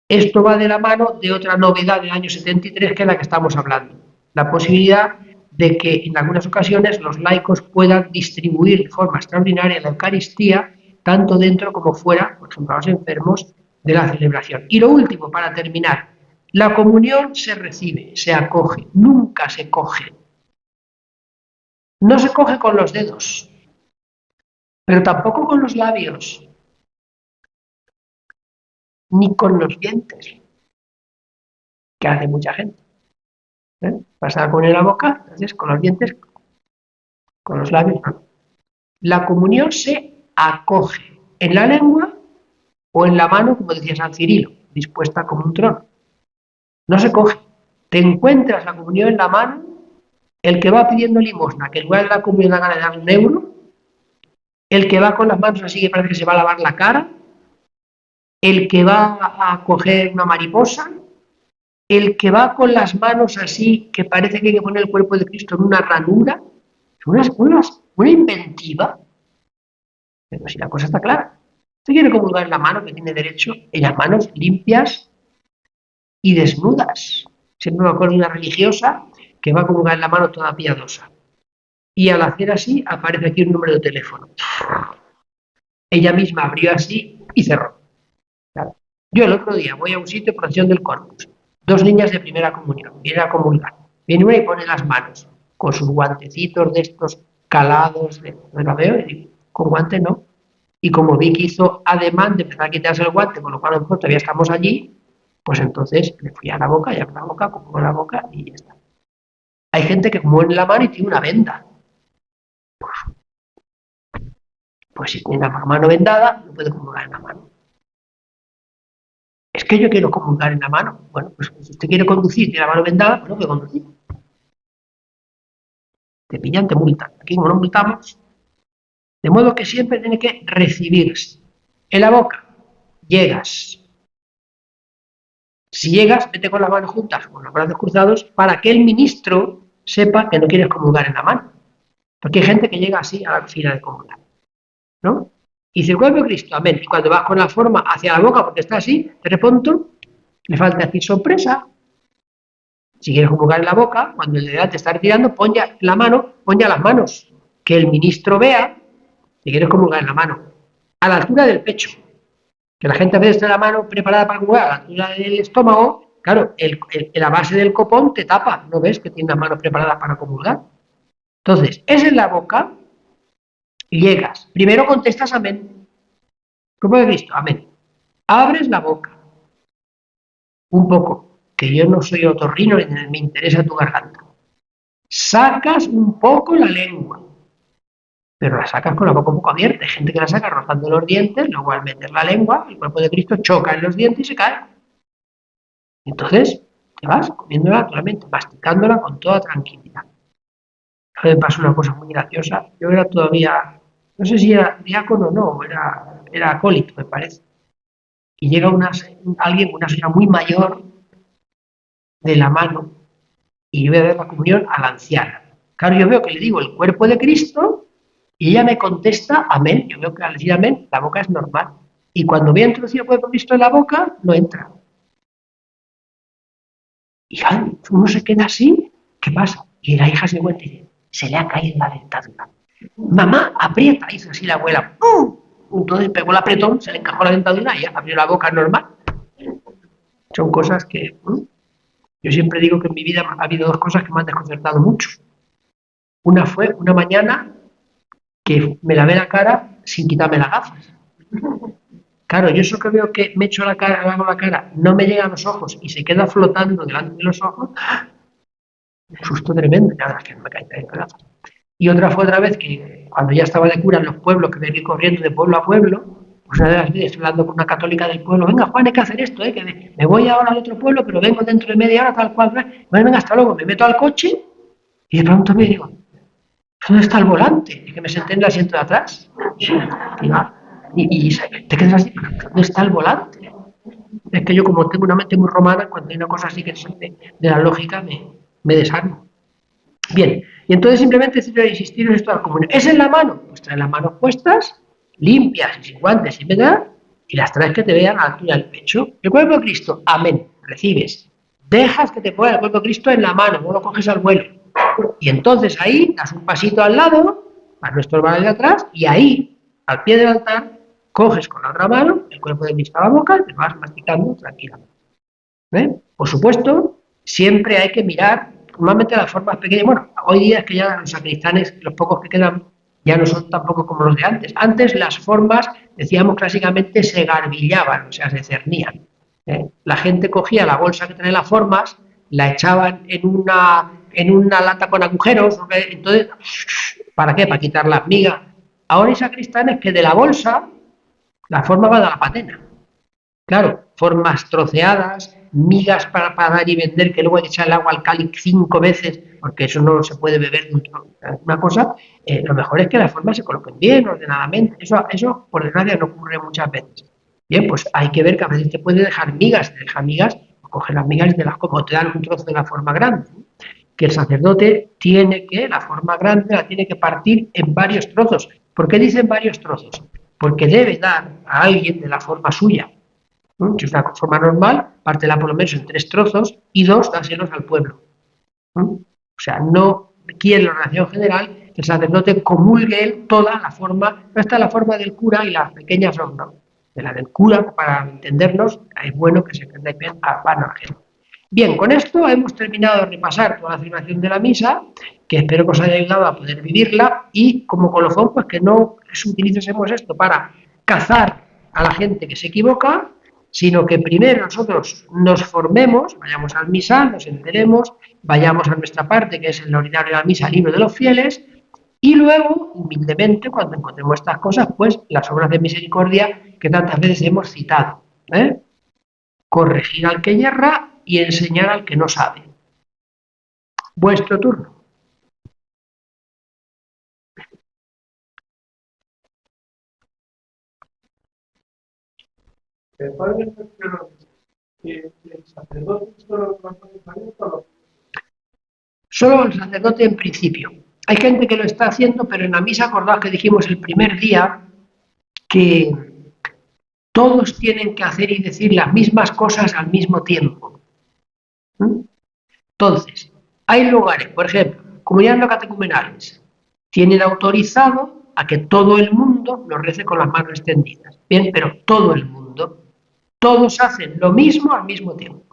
Esto va de la mano de otra novedad del año 73, que es la que estamos hablando, la posibilidad de que en algunas ocasiones los laicos puedan distribuir de forma extraordinaria la Eucaristía, tanto dentro como fuera, por ejemplo, a los enfermos, de la celebración. Y lo último, para terminar, la comunión se recibe, se acoge, nunca se coge. No se coge con los dedos, pero tampoco con los labios, ni con los dientes, que hace mucha gente. Pasa la comunión en la boca, entonces con los dientes, con los labios, no. La comunión se acoge en la lengua o en la mano, como decía San Cirilo, dispuesta como un trono. No se coge. Te encuentras la comunión en la mano, el que va pidiendo limosna, que en lugar de la comunión da ganas de dar 1 euro, el que va con las manos así que parece que se va a lavar la cara, el que va a coger una mariposa, el que va con las manos así que parece que hay que poner el cuerpo de Cristo en una ranura, una inventiva, pero si la cosa está clara. Usted quiere comulgar en la mano que tiene derecho, en las manos limpias y desnudas. Siempre me acuerdo de una religiosa que va a comulgar en la mano toda piadosa. Y al hacer así aparece aquí un número de teléfono. Ella misma abrió así y cerró. Claro. Yo el otro día voy a un sitio de procesión del Corpus. 2 niñas de primera comunión. Vienen a comulgar. Viene una y pone las manos con sus guantecitos de estos calados. Me la veo y digo, con guante no. Y como vi que hizo ademán de empezar a quitarse el guante, con lo cual nosotros todavía estamos allí, pues entonces le fui a la boca y a la boca, como la boca y ya está. Hay gente que mueve la mano y tiene una venda. Pues si tiene la mano vendada, no puede comulgar en la mano. Es que yo quiero comulgar en la mano. Bueno, pues si usted quiere conducir y tiene la mano vendada, pues no puede conducir. Te pillan, te multan. Aquí como no multamos, de modo que siempre tiene que recibirse. En la boca, llegas. Si llegas, vete con las manos juntas, con los brazos cruzados, para que el ministro sepa que no quieres comulgar en la mano. Porque hay gente que llega así a la fila de comulgar, ¿no? Y dice, el cuerpo de Cristo, amén. Y cuando vas con la forma hacia la boca, porque está así, de repente, le falta decir sorpresa. Si quieres comulgar en la boca, cuando el de delante está retirando, pon ya la mano, pon ya las manos. Que el ministro vea si quieres comulgar en la mano. A la altura del pecho. Que la gente a veces tiene la mano preparada para comulgar a la altura del estómago. Claro, la base del copón te tapa. ¿No ves que tiene las manos preparadas para comulgar? Entonces, es en la boca y llegas. Primero contestas amén. ¿Cómo he visto? Amén. Abres la boca. Un poco. Que yo no soy otorrino ni me interesa tu garganta. Sacas un poco la lengua, pero la sacas con la boca un poco abierta. Hay gente que la saca rozando los dientes, luego al meter la lengua, el cuerpo de Cristo choca en los dientes y se cae. Entonces, te vas comiéndola naturalmente, masticándola con toda tranquilidad. A mí me pasó una cosa muy graciosa. Yo era todavía, no sé si era diácono o no, era acólito, me parece. Y llega alguien, una señora muy mayor, de la mano, y yo voy a dar la comunión a la anciana. Claro, yo veo que le digo el cuerpo de Cristo y ella me contesta amén. Yo veo que al decir amén, la boca es normal. Y cuando voy a introducir el cuerpo de Cristo en la boca, no entra. Y ay, uno se queda así, ¿qué pasa? Y la hija se cuenta y dice, se le ha caído la dentadura. Mamá, aprieta, hizo así la abuela. Entonces pegó el apretón, se le encajó la dentadura y ya abrió la boca normal. Son cosas que... Yo siempre digo que en mi vida ha habido 2 cosas que me han desconcertado mucho. Una fue una mañana que me lavé la cara sin quitarme las gafas. Claro, yo eso que veo que me echo la cara, lavo la cara, no me llega a los ojos y se queda flotando delante de los ojos, un susto tremendo, ya verdad que no me caí en las gafas. Y otra fue otra vez que cuando ya estaba de cura en los pueblos, que me ir corriendo de pueblo a pueblo, pues una de las veces hablando con una católica del pueblo, venga Juan, hay que hacer esto, que me voy ahora al otro pueblo, pero vengo dentro de media hora, tal cual, bueno, venga, hasta luego, me meto al coche y de pronto me digo, ¿dónde está el volante? Y que me senté en el asiento de atrás. Y te quedas así, ¿dónde está el volante? Es que yo como tengo una mente muy romana, cuando hay una cosa así que es de la lógica, me desarmo. Bien, y entonces simplemente insistir en esto de la comunión. ¿Es en la mano? Pues trae las manos puestas, limpias y sin guantes, sin verdad, y las traes que te vean a la altura del pecho. El cuerpo de Cristo, amén, recibes. Dejas que te ponga el cuerpo de Cristo en la mano, no lo coges al vuelo. Y entonces ahí das un pasito al lado, para no estorbar el de atrás, y ahí, al pie del altar, coges con la otra mano el cuerpo de Cristo a la boca y te vas masticando tranquilamente. Por supuesto, siempre hay que mirar, normalmente las formas pequeñas, bueno, hoy día es que ya los sacristanes, los pocos que quedan, ya no son tampoco como los de antes. Antes las formas, decíamos clásicamente, se garbillaban, o sea, se cernían. La gente cogía la bolsa que tenía las formas, la echaban en una lata con agujeros, entonces, ¿para qué? Para quitar las migas. Ahora hay sacristanes que de la bolsa la forma va a la patena. Claro, formas troceadas, migas para dar y vender, que luego hay que echar el agua al cáliz 5 veces, porque eso no se puede beber de una cosa. Lo mejor es que las formas se coloquen bien, ordenadamente. Eso, por desgracia, no ocurre muchas veces. Bien, pues hay que ver que a veces te puede dejar migas, te deja migas, pues coge las migas y te las como, te dan un trozo de la forma grande. Que el sacerdote tiene que, la forma grande la tiene que partir en varios trozos. ¿Por qué dicen varios trozos? Porque debe dar a alguien de la forma suya. Si es una forma normal, pártela por lo menos en 3 trozos y 2 dáselos al pueblo. O sea, no quiere la oración general que el sacerdote comulgue él toda la forma, no está la forma del cura y las pequeñas son, no. De la del cura, para entendernos, es bueno que se entienda bien a pan ajeno. Bien, con esto hemos terminado de repasar toda la afirmación de la misa, que espero que os haya ayudado a poder vivirla y como colofón, pues que no utilicemos esto para cazar a la gente que se equivoca, sino que primero nosotros nos formemos, vayamos al misal, nos enteremos, vayamos a nuestra parte, que es el ordinario de la misa, libro de los fieles, y luego, humildemente, cuando encontremos estas cosas, pues las obras de misericordia que tantas veces hemos citado. Corregir al que yerra y enseñar al que no sabe. Vuestro turno. Solo el sacerdote en principio. Hay gente que lo está haciendo, pero en la misa acordad que dijimos el primer día que todos tienen que hacer y decir las mismas cosas al mismo tiempo. Entonces, hay lugares, por ejemplo, comunidades no catecumenales, tienen autorizado a que todo el mundo lo rece con las manos extendidas. Bien, pero todo el mundo, todos hacen lo mismo al mismo tiempo.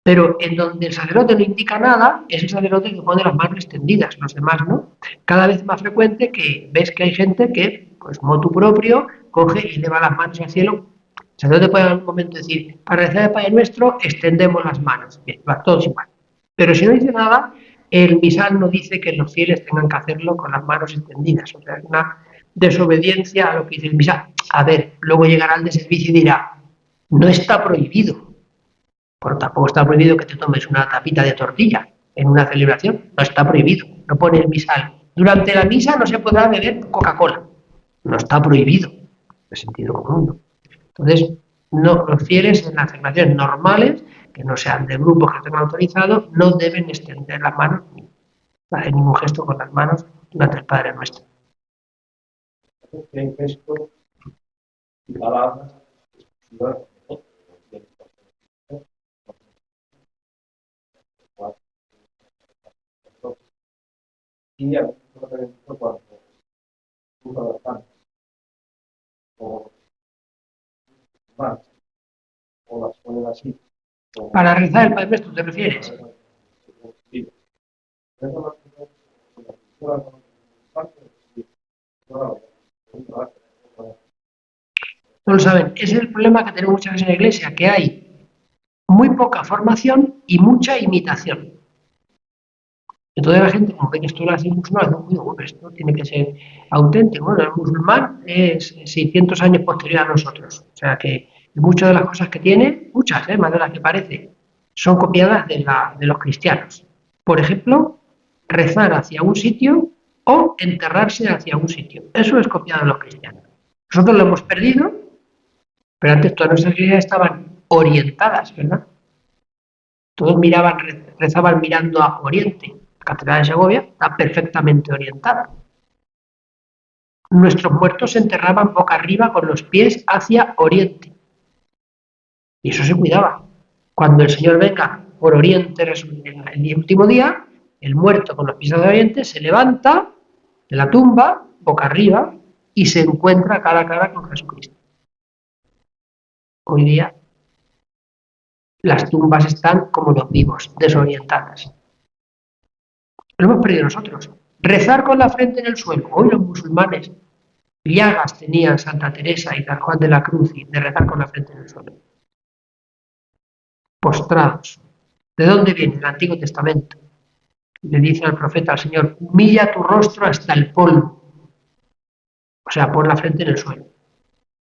Pero en donde el sacerdote no indica nada, es el sacerdote que pone las manos extendidas, los demás no. Cada vez más frecuente que ves que hay gente que, pues motu propio, coge y eleva las manos al cielo. El sacerdote puede en algún momento decir, para rezar el Padre Nuestro, extendemos las manos. Bien, va todos igual. Pero si no dice nada, el misal no dice que los fieles tengan que hacerlo con las manos extendidas. O sea, es una desobediencia a lo que dice el misal. A ver, luego llegará el de servicio y dirá, no está prohibido. Pero tampoco está prohibido que te tomes una tapita de tortilla en una celebración. No está prohibido. No pone el misal. Durante la misa no se podrá beber Coca-Cola. No está prohibido. De sentido común, ¿no? Entonces, no, los fieles en las celebraciones normales, que no sean de grupos que tengan autorizado, no deben extender las manos ni hacer ningún gesto con las manos durante el Padre Nuestro. Gesto y palabras y a cuando usa las manos o más o las ponen así. Para rezar el Padre Nuestro, ¿te refieres? No lo saben. Ese es el problema que tenemos muchas veces en la Iglesia, que hay muy poca formación y mucha imitación. Entonces la gente, como ve que esto lo hace el musulmán, no, bueno, esto tiene que ser auténtico. Bueno, el musulmán es 600 años posterior a nosotros. O sea que muchas de las cosas que tiene, muchas, más de las que parece, son copiadas de los cristianos. Por ejemplo, rezar hacia un sitio o enterrarse hacia un sitio. Eso es copiado de los cristianos. Nosotros lo hemos perdido, pero antes todas nuestras iglesias estaban orientadas, ¿verdad? Todos rezaban mirando a Oriente. La Catedral de Segovia está perfectamente orientada. Nuestros muertos se enterraban boca arriba con los pies hacia Oriente. Y eso se cuidaba. Cuando el Señor venga por Oriente en el último día, el muerto con los pies hacia Oriente se levanta de la tumba, boca arriba, y se encuentra cara a cara con Jesucristo. Hoy día las tumbas están como los vivos, desorientadas. Lo hemos perdido nosotros. Rezar con la frente en el suelo. Hoy los musulmanes, llagas tenían Santa Teresa y San Juan de la Cruz de rezar con la frente en el suelo. Postrados. ¿De dónde viene? El Antiguo Testamento. Le dice al profeta, al Señor, humilla tu rostro hasta el polvo. O sea, pon la frente en el suelo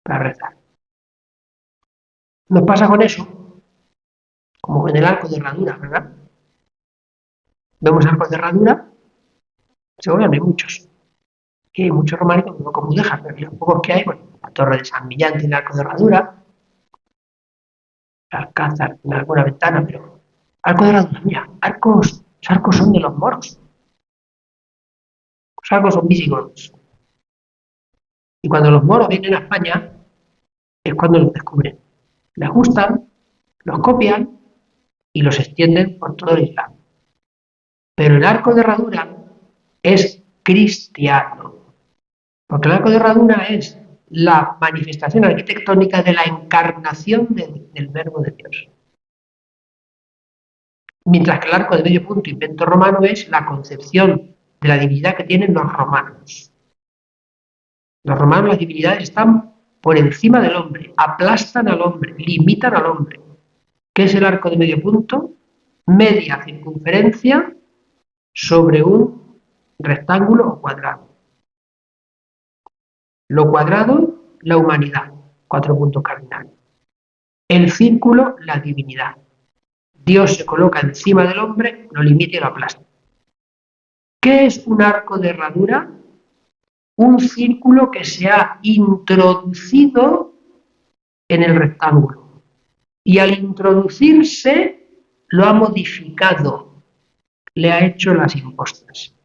para rezar. Nos pasa con eso, como en el arco de herradura, ¿verdad? Vemos arcos de herradura, seguro que hay muchos. Y hay muchos románicos, no como dejan, pero los pocos que hay, bueno, la Torre de San Millán tiene arco de herradura, el Alcázar tiene alguna ventana, pero arco de herradura, mira, arcos, los arcos son de los moros, los arcos son visigodos. Y cuando los moros vienen a España, es cuando los descubren. Les gustan, los copian y los extienden por todo el Islam. Pero el arco de herradura es cristiano, porque el arco de herradura es la manifestación arquitectónica de la encarnación del verbo de Dios. Mientras que el arco de medio punto, invento romano, es la concepción de la divinidad que tienen los romanos. Los romanos, las divinidades están por encima del hombre, aplastan al hombre, limitan al hombre. ¿Qué es el arco de medio punto? Media circunferencia sobre un rectángulo o cuadrado. Lo cuadrado, la humanidad, 4 puntos cardinales. El círculo, la divinidad. Dios se coloca encima del hombre, lo limita y lo aplasta. ¿Qué es un arco de herradura? Un círculo que se ha introducido en el rectángulo. Y al introducirse, lo ha modificado, le ha hecho las impostas.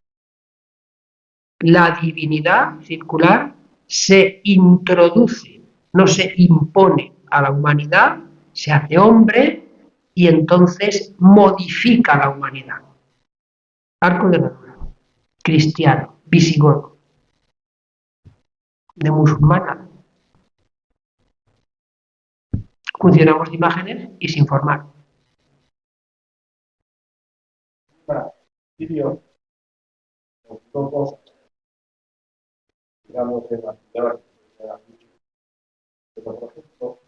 La divinidad circular se introduce, no se impone a la humanidad, se hace hombre y entonces modifica la humanidad. Arco de herradura, cristiano, visigodo, de musulmana. Funcionamos de imágenes y sin formar. Vídeo, digamos, de la ciudad de la pero por ejemplo,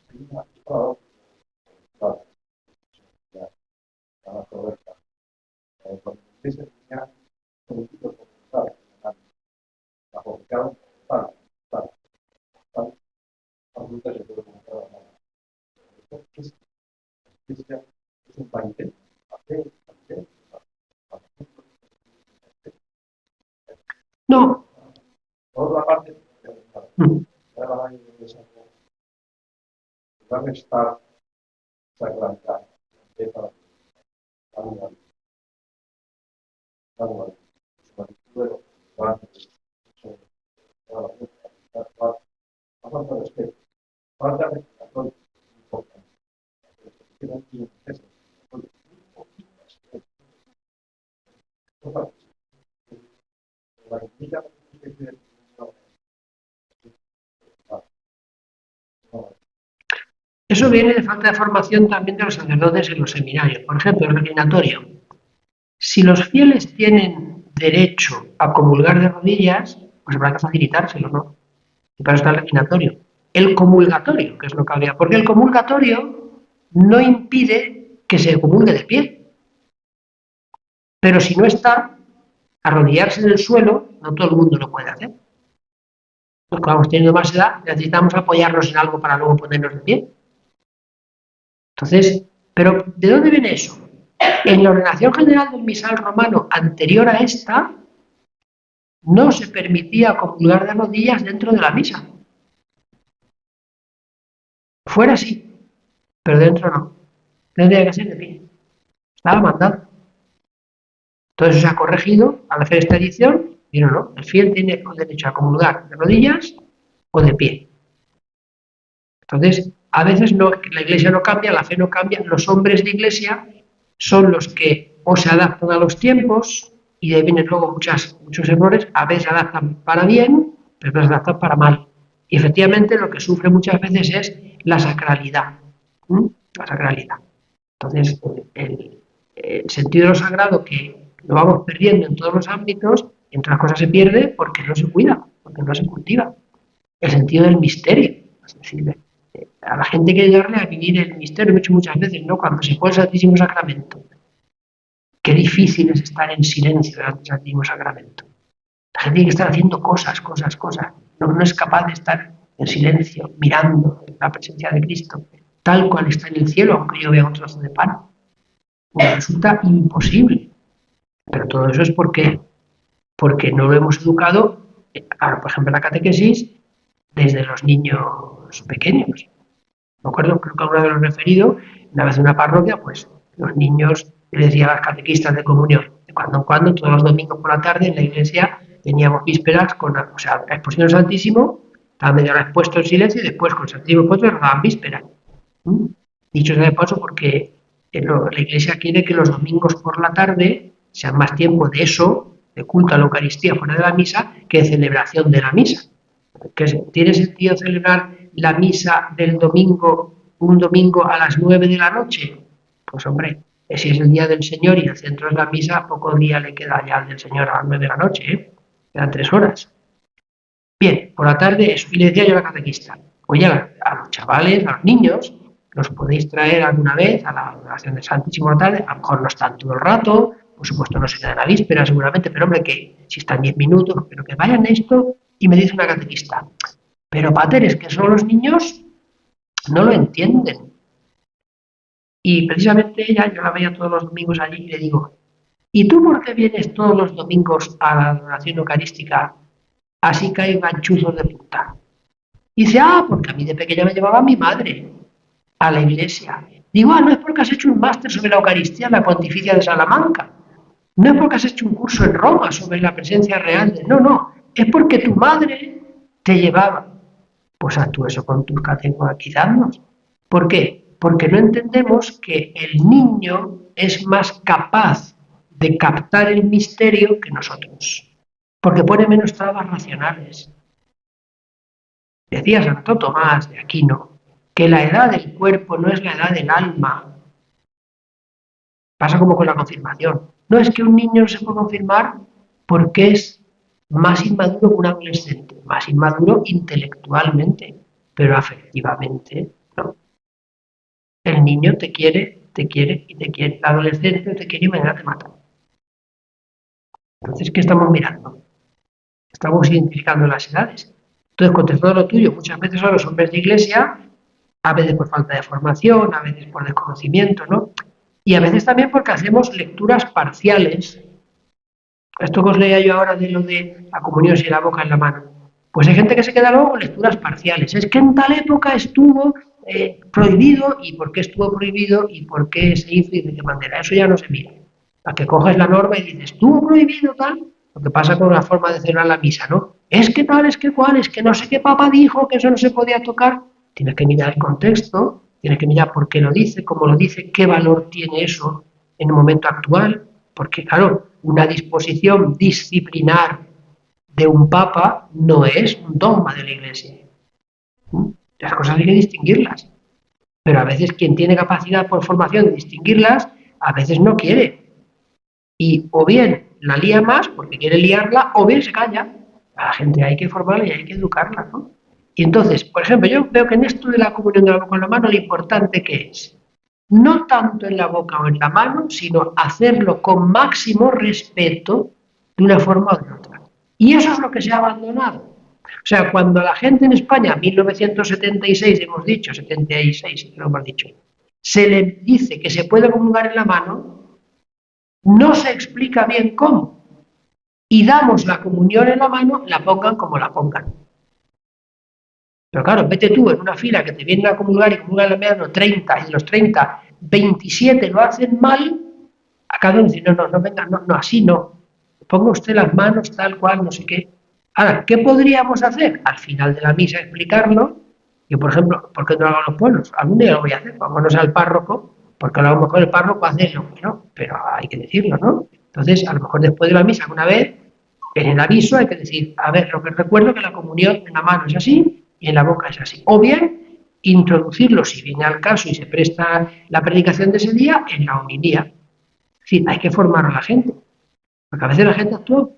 la correcta. Cuando empieza a enseñar un poquito como la publicaron tal, la ruta se puede comentar a la es un país, No. por otra parte, van a estar sacralizar Eso viene de falta de formación también de los sacerdotes en los seminarios. Por ejemplo, el reclinatorio. Si los fieles tienen derecho a comulgar de rodillas, pues habrá que facilitárselo, ¿no? Y para eso está el reclinatorio. El comulgatorio, que es lo que había. Porque el comulgatorio no impide que se comulgue de pie. Pero si no está, arrodillarse en el suelo, no todo el mundo lo puede hacer. Pues cuando vamos teniendo más edad, necesitamos apoyarnos en algo para luego ponernos de pie. Entonces, ¿pero de dónde viene eso? En la ordenación general del misal romano anterior a esta, no se permitía comulgar de rodillas dentro de la misa. Fuera sí, pero dentro no. No tenía que ser de pie. Estaba mandado. Entonces se ha corregido al hacer esta edición y no, el fiel tiene el derecho a comulgar de rodillas o de pie. Entonces, a veces no, la iglesia no cambia, la fe no cambia, los hombres de iglesia son los que o se adaptan a los tiempos y de ahí vienen luego muchos errores, a veces se adaptan para bien, pero a veces se adaptan para mal. Y efectivamente lo que sufre muchas veces es la sacralidad. La sacralidad. Entonces, el sentido de lo sagrado que lo vamos perdiendo en todos los ámbitos, entre las cosas se pierde porque no se cuida, porque no se cultiva. El sentido del misterio. Es decir, a la gente hay que ayudarle a vivir el misterio, lo he hecho muchas veces, ¿no? Cuando se fue el Santísimo Sacramento. Qué difícil es estar en silencio delante del Santísimo Sacramento. La gente tiene que estar haciendo cosas. No es capaz de estar en silencio, mirando la presencia de Cristo, tal cual está en el cielo, aunque yo vea un trozo de pan. Pues resulta imposible. Pero todo eso es porque no lo hemos educado, ahora, por ejemplo, en la catequesis, desde los niños pequeños. Me acuerdo, creo que alguna vez lo he referido, una vez en una parroquia, pues los niños, yo les decía a las catequistas de comunión, de cuando en cuando, todos los domingos por la tarde en la iglesia teníamos vísperas con, o sea, la exposición del Santísimo, estaba medio hora expuesto en silencio y después con el Santísimo expuesto rezaban vísperas. Dicho sea de paso, porque la iglesia quiere que los domingos por la tarde sean más tiempo de eso, de culto a la Eucaristía fuera de la misa, que de celebración de la misa. ¿Tiene sentido celebrar la misa del domingo, un domingo a las 9 de la noche? Pues hombre, si es el día del Señor y el centro es la misa, poco día le queda ya al del Señor a las 9 de la noche, ¿eh? Quedan 3 horas. Bien, por la tarde, eso, y le decía yo a la catequista, oye, a los chavales, a los niños, los podéis traer alguna vez a la oración del Santísimo por la tarde, a lo mejor no están todo el rato, por supuesto no se quedan a la víspera seguramente, pero hombre, que si están 10 minutos, pero que vayan esto, y me dice una catequista, pero pater, es que son los niños, no lo entienden. Y precisamente ella, yo la veía todos los domingos allí y le digo, ¿y tú por qué vienes todos los domingos a la oración eucarística así que hay ganchuzos de punta? Y dice, porque a mí de pequeña me llevaba mi madre a la iglesia. Digo, no es porque has hecho un máster sobre la Eucaristía en la Pontificia de Salamanca. No es porque has hecho un curso en Roma sobre la presencia real de... No, es porque tu madre te llevaba. Pues haz tú eso con tus catequizarnos. ¿Por qué? Porque no entendemos que el niño es más capaz de captar el misterio que nosotros. Porque pone menos trabas racionales. Decía Santo Tomás de Aquino que la edad del cuerpo no es la edad del alma. Pasa como con la confirmación. No es que un niño no se puede confirmar porque es más inmaduro que un adolescente, más inmaduro intelectualmente, pero afectivamente no. El niño te quiere y te quiere. El adolescente te quiere y mañana te mata. Entonces, ¿qué estamos mirando? Estamos identificando las edades. Entonces, contestando lo tuyo, muchas veces a los hombres de iglesia, a veces por falta de formación, a veces por desconocimiento, ¿no? Y a veces también porque hacemos lecturas parciales. Esto que os leía yo ahora de lo de la comunión y la boca en la mano. Pues hay gente que se queda luego con lecturas parciales. Es que en tal época estuvo prohibido y por qué estuvo prohibido y por qué se hizo y de qué manera. Eso ya no se mira. Para que coges la norma y dices, estuvo prohibido tal. Lo que pasa con la forma de celebrar la misa, ¿no? Es que tal, es que cual, es que no sé qué papa dijo que eso no se podía tocar. Tienes que mirar el contexto, tienes que mirar por qué lo dice, cómo lo dice, qué valor tiene eso en el momento actual. Porque, claro, una disposición disciplinar de un papa no es un dogma de la Iglesia. Las cosas hay que distinguirlas. Pero a veces quien tiene capacidad por formación de distinguirlas, a veces no quiere. Y o bien la lía más porque quiere liarla, o bien se calla. A la gente hay que formarla y hay que educarla, ¿no? Y entonces, por ejemplo, yo veo que en esto de la comunión de la boca en la mano, lo importante que es no tanto en la boca o en la mano, sino hacerlo con máximo respeto de una forma o de otra. Y eso es lo que se ha abandonado. O sea, cuando la gente en España, 1976 hemos dicho, 76, lo hemos dicho, se le dice que se puede comulgar en la mano, no se explica bien cómo. Y damos la comunión en la mano, la pongan como la pongan. Pero claro, vete tú en una fila que te vienen a comulgar y comulgan en la mano 30 y de los 30, 27 lo hacen mal, a cada uno dice, no, venga, no, así no. Ponga usted las manos tal cual, no sé qué. Ahora, ¿qué podríamos hacer? Al final de la misa explicarlo. Yo, por ejemplo, ¿por qué no lo hago en los pueblos? Algún día lo voy a hacer, vámonos al párroco, porque a lo mejor el párroco hace lo que no, pero hay que decirlo, ¿no? Entonces, a lo mejor después de la misa, alguna vez, en el aviso hay que decir, a ver, lo que recuerdo que la comunión en la mano es así, y en la boca es así. O bien introducirlo, si viene al caso y se presta la predicación de ese día, en la homilía. Sí, hay que formar a la gente, porque a veces la gente actúa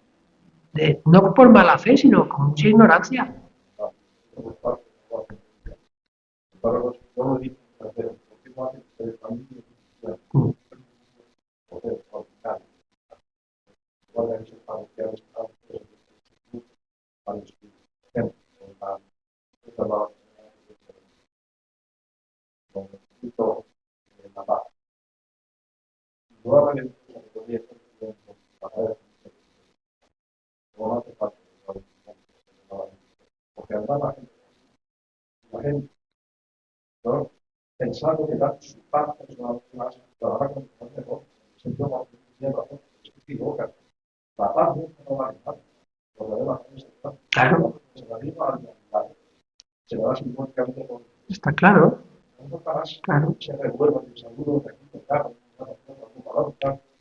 no por mala fe, sino con mucha ignorancia. Mm. Porque además la gente ¿no? Pensando que da su paz personal más, trabajar con el mejor, siempre va a tener razón, se equivoca. La paz no va a estar, por lo demás, Claro. se la misma realidad, se la da simbólicamente con Está claro. claro. Se revuelve el saludo de aquí, claro,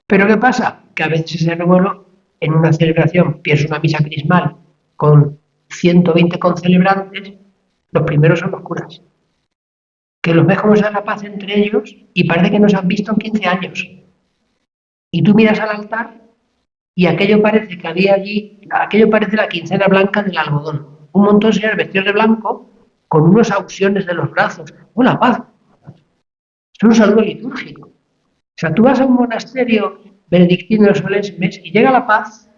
Pero ¿qué pasa? Que a veces ese revuelo en una celebración, pienso una misa crismal con 120 concelebrantes, los primeros son los curas. Que los ves como se da la paz entre ellos y parece que no se han visto en 15 años. Y tú miras al altar y aquello parece que había allí, aquello parece la quincena blanca del algodón. Un montón de señores vestidos de blanco con unos ausiones de los brazos. ¡Una paz! Es un saludo litúrgico. O sea, tú vas a un monasterio benedictino de Solesmes y llega la paz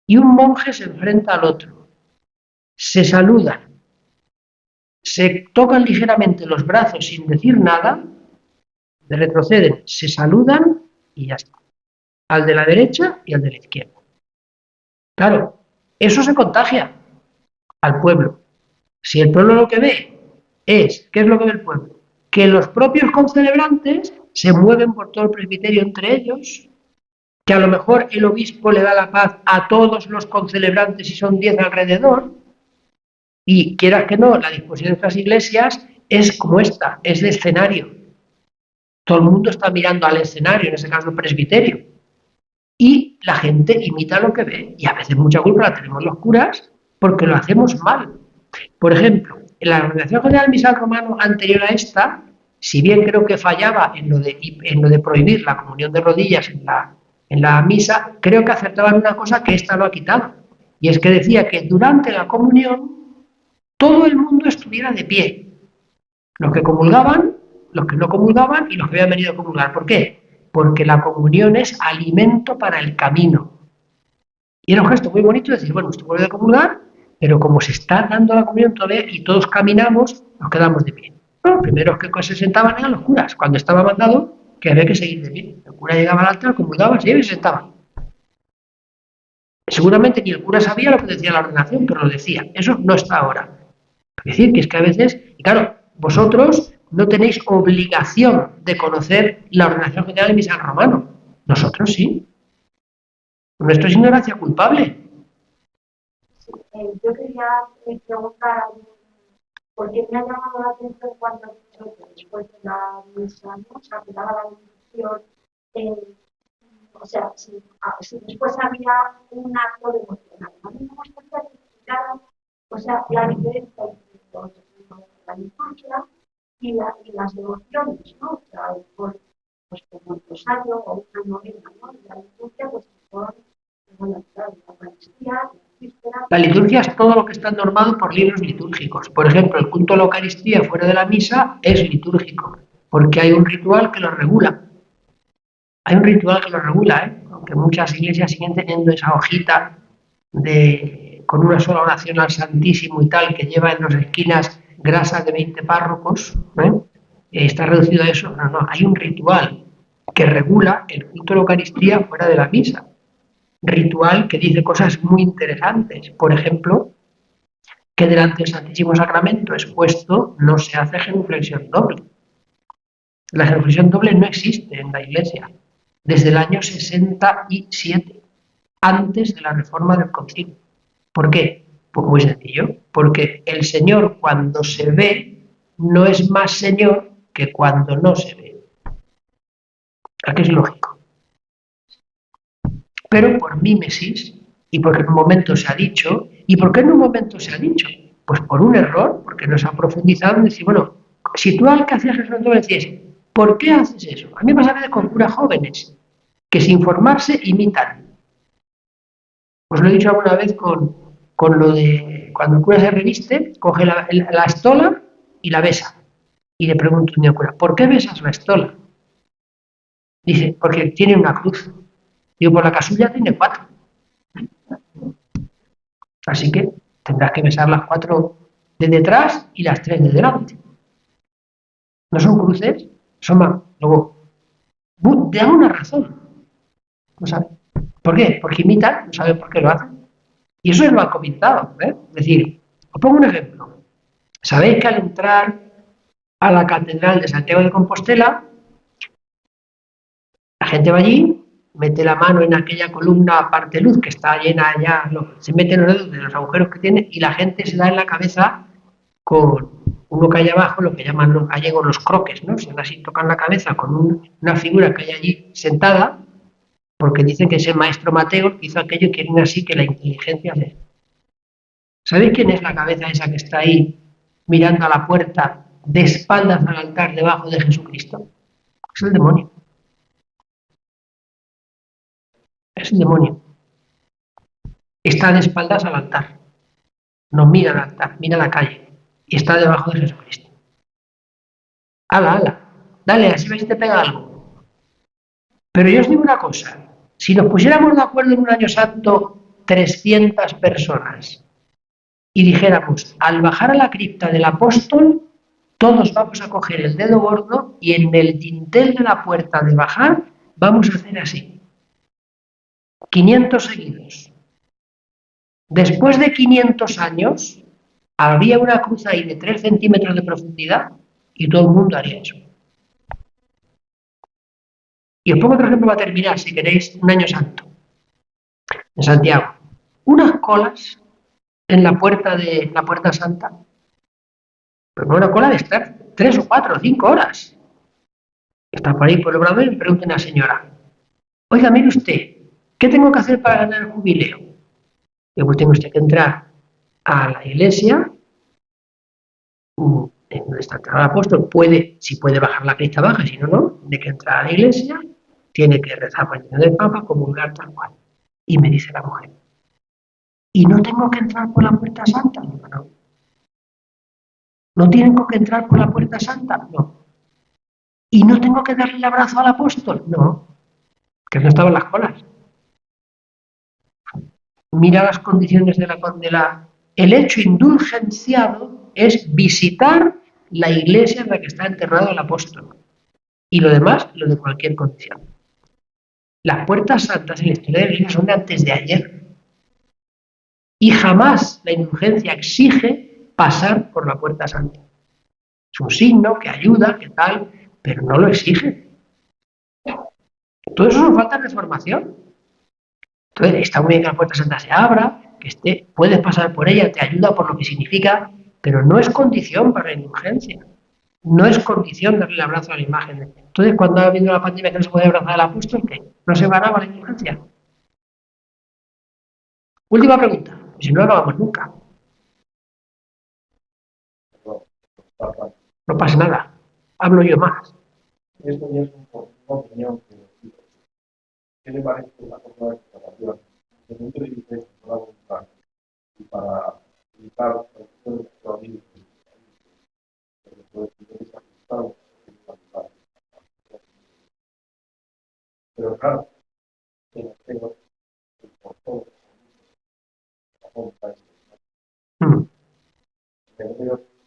y un monje se enfrenta al otro. Se saludan, se tocan ligeramente los brazos sin decir nada, retroceden, se saludan y ya está. Al de la derecha y al de la izquierda. Claro, eso se contagia al pueblo. Si el pueblo lo que ve es, ¿qué es lo que ve el pueblo? Que los propios concelebrantes se mueven por todo el presbiterio entre ellos, que a lo mejor el obispo le da la paz a todos los concelebrantes y son 10 alrededor, y quieras que no, la disposición de estas iglesias es como esta, es de escenario. Todo el mundo está mirando al escenario, en ese caso el presbiterio, y la gente imita lo que ve, y a veces mucha culpa la tenemos los curas porque lo hacemos mal. Por ejemplo, en la Organización General Misal Romano anterior a esta, si bien creo que fallaba en lo de prohibir la comunión de rodillas en la misa, creo que acertaba en una cosa que esta no ha quitado. Y es que decía que durante la comunión todo el mundo estuviera de pie. Los que comulgaban, los que no comulgaban y los que habían venido a comulgar. ¿Por qué? Porque la comunión es alimento para el camino. Y era un gesto muy bonito decir, bueno, usted vuelve a comulgar, pero como se está dando la comunión todavía y todos caminamos, nos quedamos de pie. Bueno, los primeros que se sentaban eran los curas, cuando estaba mandado que había que seguir de pie. El cura llegaba al altar, comulgaba, se iba y se sentaba. Seguramente ni el cura sabía lo que decía la ordenación, pero lo decía. Eso no está ahora. Es decir, que es que a veces, y claro, vosotros no tenéis obligación de conocer la ordenación general de misal romano. Nosotros sí. Nuestro es ignorancia culpable. Yo quería preguntar, porque me ha llamado la atención cuando después de la misa, ¿no? O sea, que daba la bendición, o sea, si después había un acto devocional. A mí me gustaría que explicaran, o sea, la diferencia entre la liturgia y las devociones, ¿no? O sea, pues como el rosario o una novena, ¿no? Y la liturgia, pues son, bueno, claro, la Eucaristía. La liturgia es todo lo que está normado por libros litúrgicos. Por ejemplo, el culto a la Eucaristía fuera de la misa es litúrgico, porque hay un ritual que lo regula. Hay un ritual que lo regula, aunque muchas iglesias siguen teniendo esa hojita con una sola oración al Santísimo y tal, que lleva en las esquinas grasa de 20 párrocos, está reducido a eso. No, no, hay un ritual que regula el culto a la Eucaristía fuera de la misa. Ritual que dice cosas muy interesantes. Por ejemplo, que delante del Santísimo Sacramento expuesto no se hace genuflexión doble. La genuflexión doble no existe en la Iglesia desde el año 67, antes de la reforma del concilio. ¿Por qué? Pues muy sencillo, porque el Señor cuando se ve no es más Señor que cuando no se ve. ¿A qué es lógico? Pero por mímesis, y porque en un momento se ha dicho, ¿y por qué en un momento se ha dicho? Pues por un error, porque no se ha profundizado en decir, bueno, si tú al que hacías eso le decías, ¿por qué haces eso? A mí me pasa a veces con curas jóvenes, que sin formarse imitan. Os lo he dicho alguna vez con lo de cuando el cura se reviste, coge la estola y la besa. Y le pregunto a un cura, ¿por qué besas la estola? Dice, porque tiene una cruz. Digo, por la casulla tiene 4. Así que tendrás que besar las 4 de detrás y las 3 de delante. No son cruces, son más. Luego, te da una razón. ¿No sabe? ¿Por qué? Porque imitan, no sabe por qué lo hacen. Y eso es lo han comentado. Es decir, os pongo un ejemplo. Sabéis que al entrar a la Catedral de Santiago de Compostela, la gente va allí, mete la mano en aquella columna parte luz que está llena ya, se mete los dedos de los agujeros que tiene y la gente se da en la cabeza con uno que hay abajo, lo que llaman los gallegos los croques, ¿no? Se dan así, tocan la cabeza con una figura que hay allí sentada, porque dicen que ese maestro Mateo hizo aquello y quieren así que la inteligencia se... ¿Sabéis quién es la cabeza esa que está ahí mirando a la puerta, de espaldas al altar debajo de Jesucristo? Es el demonio. Es el demonio. Está de espaldas al altar. No mira al altar, mira a la calle. Y está debajo de Jesucristo. Ala, ala. Dale, así ves si te pega algo. Pero yo os digo una cosa. Si nos pusiéramos de acuerdo en un año santo 300 personas y dijéramos, al bajar a la cripta del apóstol, todos vamos a coger el dedo gordo y en el dintel de la puerta de bajar vamos a hacer así. 500 seguidos. Después de 500 años, habría una cruz ahí de 3 centímetros de profundidad y todo el mundo haría eso. Y os pongo otro ejemplo para terminar, si queréis, un año santo. En Santiago. Unas colas en la puerta santa. Pero no una cola de estar 3 o 4 o 5 horas. Está por ahí por el obrador y le pregunta a una señora, oiga, mire usted, ¿qué tengo que hacer para ganar el jubileo? Y pues tiene usted que entrar a la iglesia, en donde está el apóstol, si puede bajar la crista baja, si no, no, tiene que entrar a la iglesia, tiene que rezar por el Señor del Papa, comulgar tal cual. Y me dice la mujer, ¿y no tengo que entrar por la puerta santa? Digo, no. ¿No tengo que entrar por la puerta santa? No. ¿Y no tengo que darle el abrazo al apóstol? No, que no estaban las colas. Mira las condiciones de la... El hecho indulgenciado es visitar la iglesia en la que está enterrado el apóstol. Y lo demás, lo de cualquier condición. Las puertas santas en la historia de la iglesia son de antes de ayer. Y jamás la indulgencia exige pasar por la puerta santa. Es un signo que ayuda, que tal, pero no lo exige. Todo eso nos falta reformación. Entonces, está muy bien que la puerta santa se abra, que puedes pasar por ella, te ayuda por lo que significa, pero no es condición para la indulgencia. No es condición darle el abrazo a la imagen. Entonces, cuando ha habido la pandemia que no se puede abrazar al apóstol, ¿qué? ¿No se ganaba la indulgencia? Última pregunta, si no acabamos nunca. No pasa nada, hablo yo más. Esto ya es una opinión que ¿qué le parece la forma de explotación? Desde el punto de vista de la voluntad y para evitar la cuestión de la vida, pero claro, en el tema, por todo, la voluntad es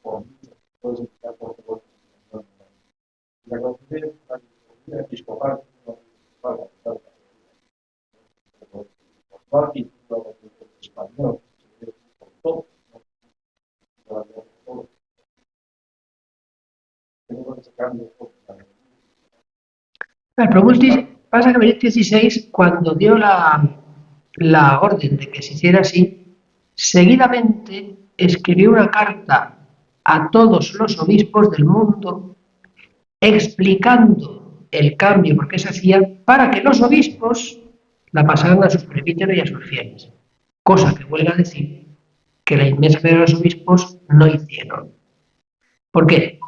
por mucho, puedes explicar por todo. La conciencia episcopal, español, por todo, El Promultis pasa que Benedicto XVI, cuando dio la orden de que se hiciera así, seguidamente escribió una carta a todos los obispos del mundo explicando el cambio, por qué se hacía, para que los obispos la pasaran a sus presbíteros y a sus fieles. Cosa que huelga decir que la inmensa mayoría de los obispos no hicieron. ¿Por qué?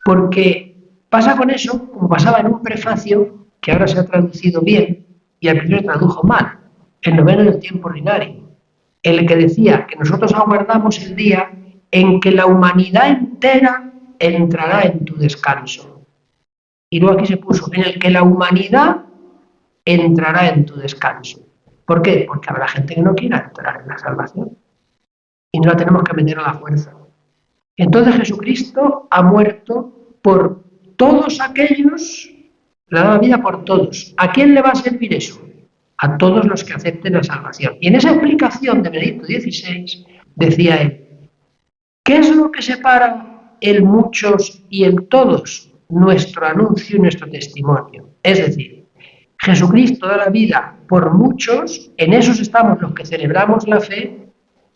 Porque pasa con eso, como pasaba en un prefacio, que ahora se ha traducido bien, y al principio se tradujo mal, el noveno del tiempo ordinario, en el que decía que nosotros aguardamos el día en que la humanidad entera entrará en tu descanso. Y luego aquí se puso, en el que la humanidad entrará en tu descanso. ¿Por qué? Porque habrá gente que no quiera entrar en la salvación. Y no la tenemos que meter a la fuerza. Entonces Jesucristo ha muerto por todos aquellos, le ha dado la vida por todos. ¿A quién le va a servir eso? A todos los que acepten la salvación. Y en esa explicación de Benedicto XVI decía él, ¿qué es lo que separa el muchos y el todos? Nuestro anuncio y nuestro testimonio. Es decir, Jesucristo da la vida por muchos, en esos estamos los que celebramos la fe,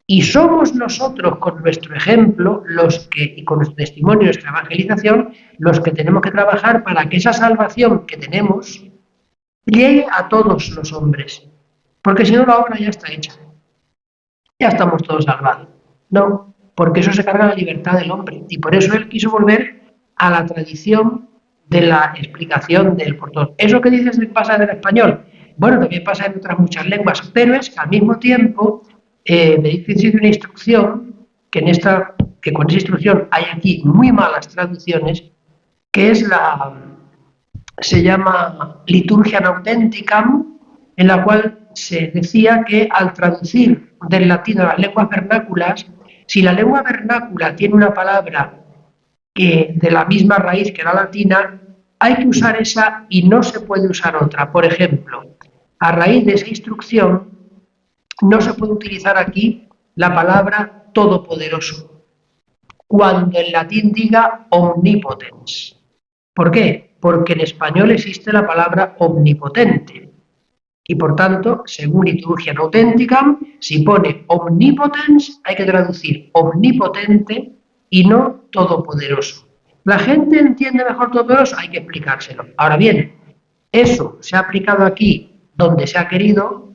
y somos nosotros, con nuestro ejemplo, los que, y con nuestro testimonio y nuestra evangelización, los que tenemos que trabajar para que esa salvación que tenemos llegue a todos los hombres. Porque si no, la obra ya está hecha. Ya estamos todos salvados. No, porque eso se carga la libertad del hombre. Y por eso él quiso volver a la tradición de la explicación del portón. Eso que dices pasa en el español, bueno, también pasa en otras muchas lenguas, pero es que al mismo tiempo me dice una instrucción que con esa instrucción hay aquí muy malas traducciones, que es se llama Liturgia Nautenticam, en la cual se decía que al traducir del latín a las lenguas vernáculas, si la lengua vernácula tiene una palabra de la misma raíz que la latina, hay que usar esa y no se puede usar otra. Por ejemplo, a raíz de esa instrucción, no se puede utilizar aquí la palabra todopoderoso, cuando en latín diga omnipotens. ¿Por qué? Porque en español existe la palabra omnipotente. Y por tanto, según Liturgia Nautenticam, si pone omnipotens, hay que traducir omnipotente y no todopoderoso. ¿La gente entiende mejor todopoderoso? Hay que explicárselo. Ahora bien, eso se ha aplicado aquí donde se ha querido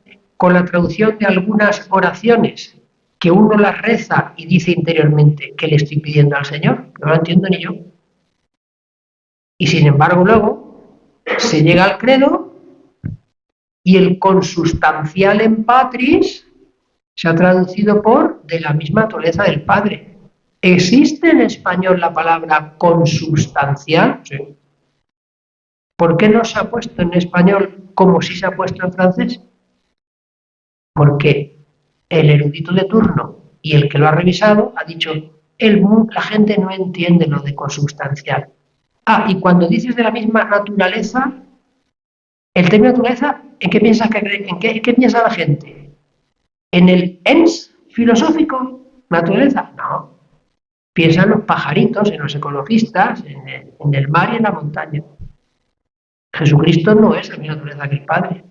con la traducción de algunas oraciones que uno las reza y dice interiormente que le estoy pidiendo al Señor. No lo entiendo ni yo. Y sin embargo luego se llega al credo y el consustancial en patris se ha traducido por de la misma naturaleza del Padre. ¿Existe en español la palabra consustancial? Sí. ¿Por qué no se ha puesto en español como si se ha puesto en francés? Porque el erudito de turno y el que lo ha revisado ha dicho, la gente no entiende lo de consustancial. Ah, y cuando dices de la misma naturaleza, el término naturaleza, ¿en qué piensas qué piensa la gente? ¿En el ens filosófico? ¿Naturaleza? No. Piensa en los pajaritos, en los ecologistas, en el mar y en la montaña. Jesucristo no es la misma naturaleza que el Padre.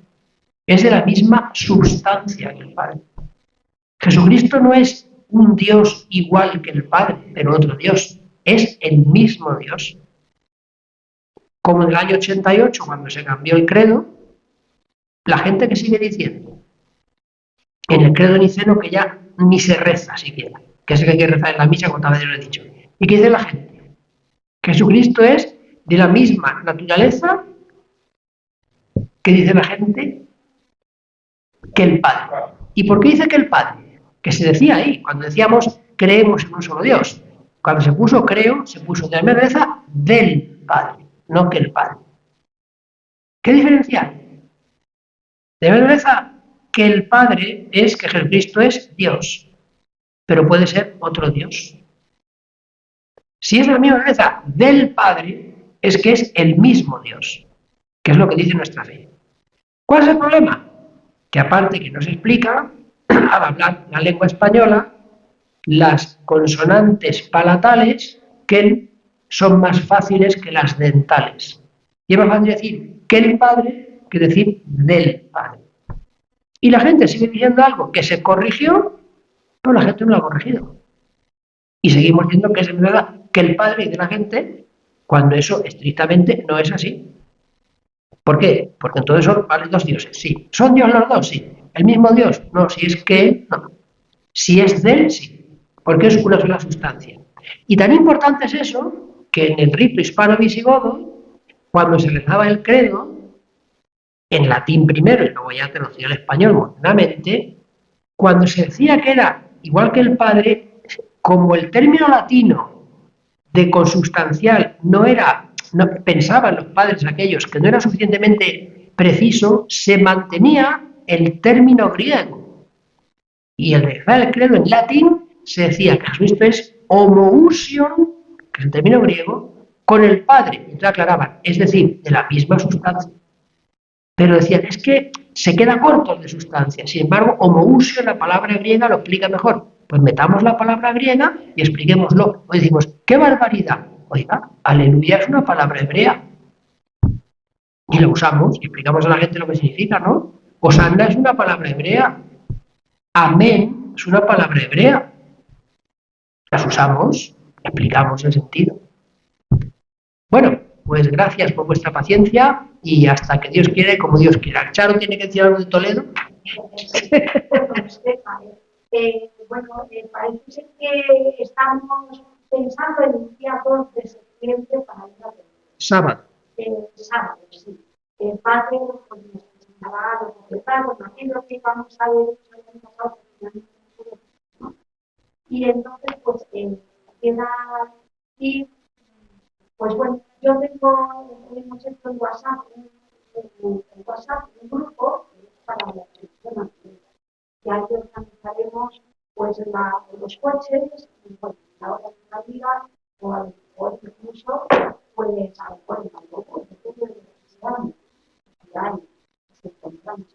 Es de la misma sustancia que el Padre. Jesucristo no es un Dios igual que el Padre, pero otro Dios. Es el mismo Dios. Como en el año 88, cuando se cambió el credo, la gente que sigue diciendo en el credo niceno que ya ni se reza siquiera, que es el que hay que rezar en la misa, como también lo he dicho. ¿Y qué dice la gente? Jesucristo es de la misma naturaleza que dice la gente que el Padre. ¿Y por qué dice que el Padre? Que se decía ahí, cuando decíamos creemos en un solo Dios. Cuando se puso creo, se puso de la naturaleza del Padre, no que el Padre. ¿Qué diferencia hay? De la naturaleza que el Padre es que Jesucristo es Dios, pero puede ser otro Dios. Si es la misma naturaleza del Padre, es que es el mismo Dios, que es lo que dice nuestra fe. ¿Cuál es el problema? Que aparte que no se explica, al hablar la lengua española, las consonantes palatales que son más fáciles que las dentales. Y es más fácil decir que el Padre que decir del Padre. Y la gente sigue diciendo algo que se corrigió, pero la gente no lo ha corregido. Y seguimos diciendo que es verdad que el Padre dice la gente, cuando eso estrictamente no es así. ¿Por qué? Porque entonces son dos dioses, sí. ¿Son Dios los dos? Sí. ¿El mismo Dios? No, si es que no. Si es del, sí, porque es una sola sustancia. Y tan importante es eso que en el rito hispano-visigodo, cuando se rezaba el credo, en latín primero y luego ya traducido al español modernamente, cuando se decía que era igual que el Padre, como el término latino de consubstancial no era, no, pensaban los padres aquellos que no era suficientemente preciso, se mantenía el término griego. Y el rezar el credo en latín se decía que Jesucristo es homoousion, que es el término griego, con el Padre. Entonces aclaraban, es decir, de la misma sustancia. Pero decían, es que se queda corto de sustancia. Sin embargo, homoousion, la palabra griega, lo explica mejor. Pues metamos la palabra griega y expliquémoslo. O decimos, ¡qué barbaridad! Oiga, aleluya es una palabra hebrea. Y la usamos y explicamos a la gente lo que significa, ¿no? Hosanna es una palabra hebrea. Amén es una palabra hebrea. Las usamos, explicamos el sentido. Bueno, pues gracias por vuestra paciencia y hasta que Dios quiere, como Dios quiera. Charo tiene que decir algo de Toledo. Bueno, parece ser que estamos pensando en un día 2 de septiembre para ir a Sábado. sábado, sí. El padre pues, nos presentará lo completar, pues imagino que vamos a ver el año pasado, ¿no? Y entonces, pues, queda ir, pues bueno, yo hemos hecho en WhatsApp, un grupo para la televisión. Y ahí organizaremos pues los coches, pues, la hora de salida, o a lo mejor incluso pues a lo mejor tampoco, depende de lo que sea, se encontramos.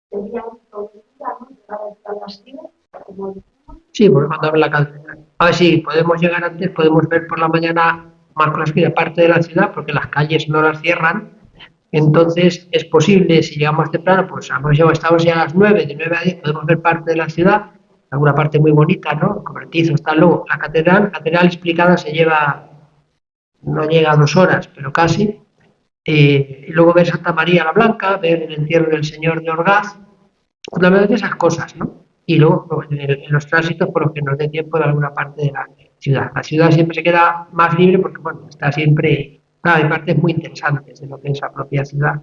Sería un problema, ¿no? Llegar hasta las 10, como decimos. Sí, porque cuando abre la catedral. A ver si podemos llegar antes, podemos ver por la mañana más cosas que parte de la ciudad, porque las calles no las cierran. Entonces es posible, si llegamos temprano, pues estamos ya a las 9, de 9 a 10 podemos ver parte de la ciudad, alguna parte muy bonita, ¿no? Cobertizo, está luego la catedral explicada se lleva, no llega a 2 horas, pero casi. Y luego ver Santa María la Blanca, ver el entierro del Señor de Orgaz, fundamentalmente esas cosas, ¿no? Y luego pues, en los tránsitos por los que nos dé tiempo de alguna parte de la ciudad. La ciudad siempre se queda más libre porque, bueno, está siempre, claro, hay partes muy interesantes de lo que es la propia ciudad,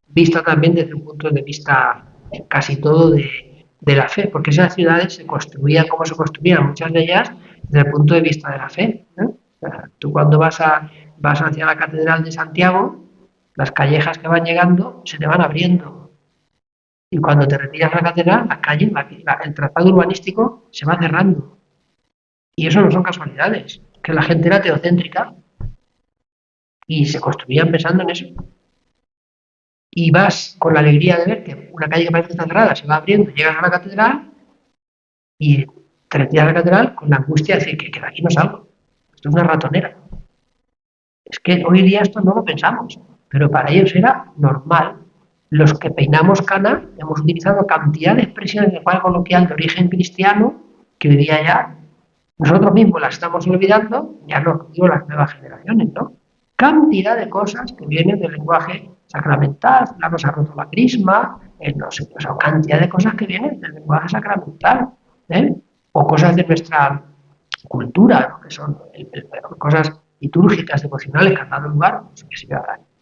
vista también desde un punto de vista casi todo de la fe, porque esas ciudades se construían como se construían, muchas de ellas, desde el punto de vista de la fe, ¿no? O sea, tú cuando vas hacia la Catedral de Santiago, las callejas que van llegando se te van abriendo. Y cuando te retiras a la catedral, la calle, el trazado urbanístico se va cerrando. Y eso no son casualidades, que la gente era teocéntrica y se construían pensando en eso. Y vas con la alegría de ver que una calle que parece que está cerrada se va abriendo, llegas a la catedral y te retiras a la catedral con la angustia de decir que de aquí no salgo. Esto es una ratonera. Es que hoy día esto no lo pensamos, pero para ellos era normal. Los que peinamos cana hemos utilizado cantidad de expresiones de lenguaje coloquial de origen cristiano que hoy día ya nosotros mismos las estamos olvidando, ya no digo las nuevas generaciones, ¿no? Cantidad de cosas que vienen del lenguaje sacramental, la nos ha roto la crisma, no sé, o sea, cantidad de cosas que vienen del lenguaje sacramental, ¿eh? O cosas de nuestra cultura, ¿no? Que son cosas litúrgicas, devocionales, que han dado lugar, pues, que si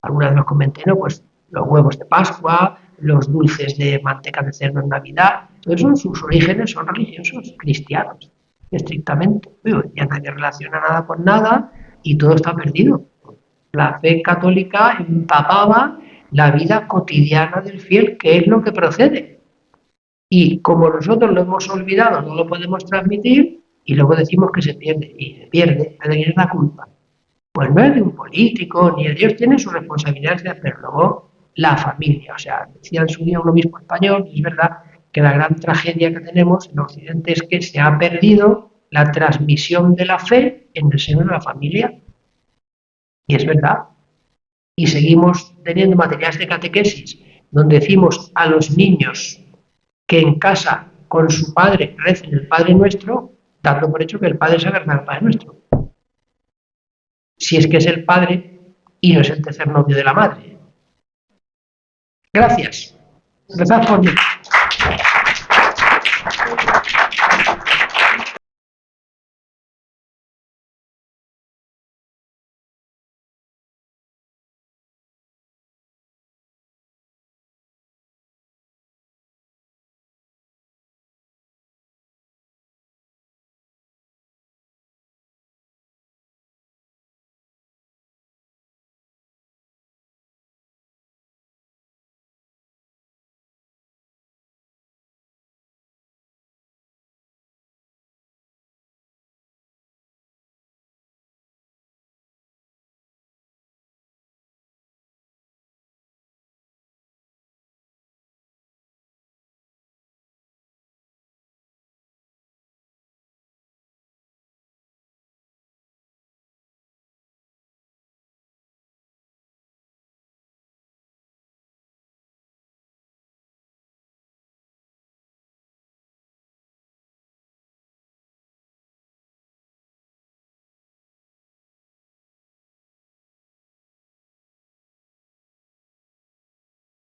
alguna vez los comenté, ¿no? Pues los huevos de Pascua, los dulces de manteca de cerdo en Navidad, todos son sus orígenes, son religiosos, cristianos, estrictamente. Ya nadie relaciona nada con nada y todo está perdido. La fe católica empapaba la vida cotidiana del fiel, que es lo que procede. Y como nosotros lo hemos olvidado, no lo podemos transmitir y luego decimos que se pierde. Y se pierde, ¿de quién es la culpa? Pues no es de un político, ni de Dios, tiene su responsabilidad, pero luego la familia. O sea, decía en su día un obispo español, y es verdad que la gran tragedia que tenemos en Occidente es que se ha perdido la transmisión de la fe en el seno de la familia. Y es verdad. Y seguimos teniendo materiales de catequesis donde decimos a los niños que en casa con su padre recen el Padre Nuestro, dando por hecho que el padre sabe rezar el Padre Nuestro. Si es que es el padre y no es el tercer novio de la madre. Gracias. Rezad por mí.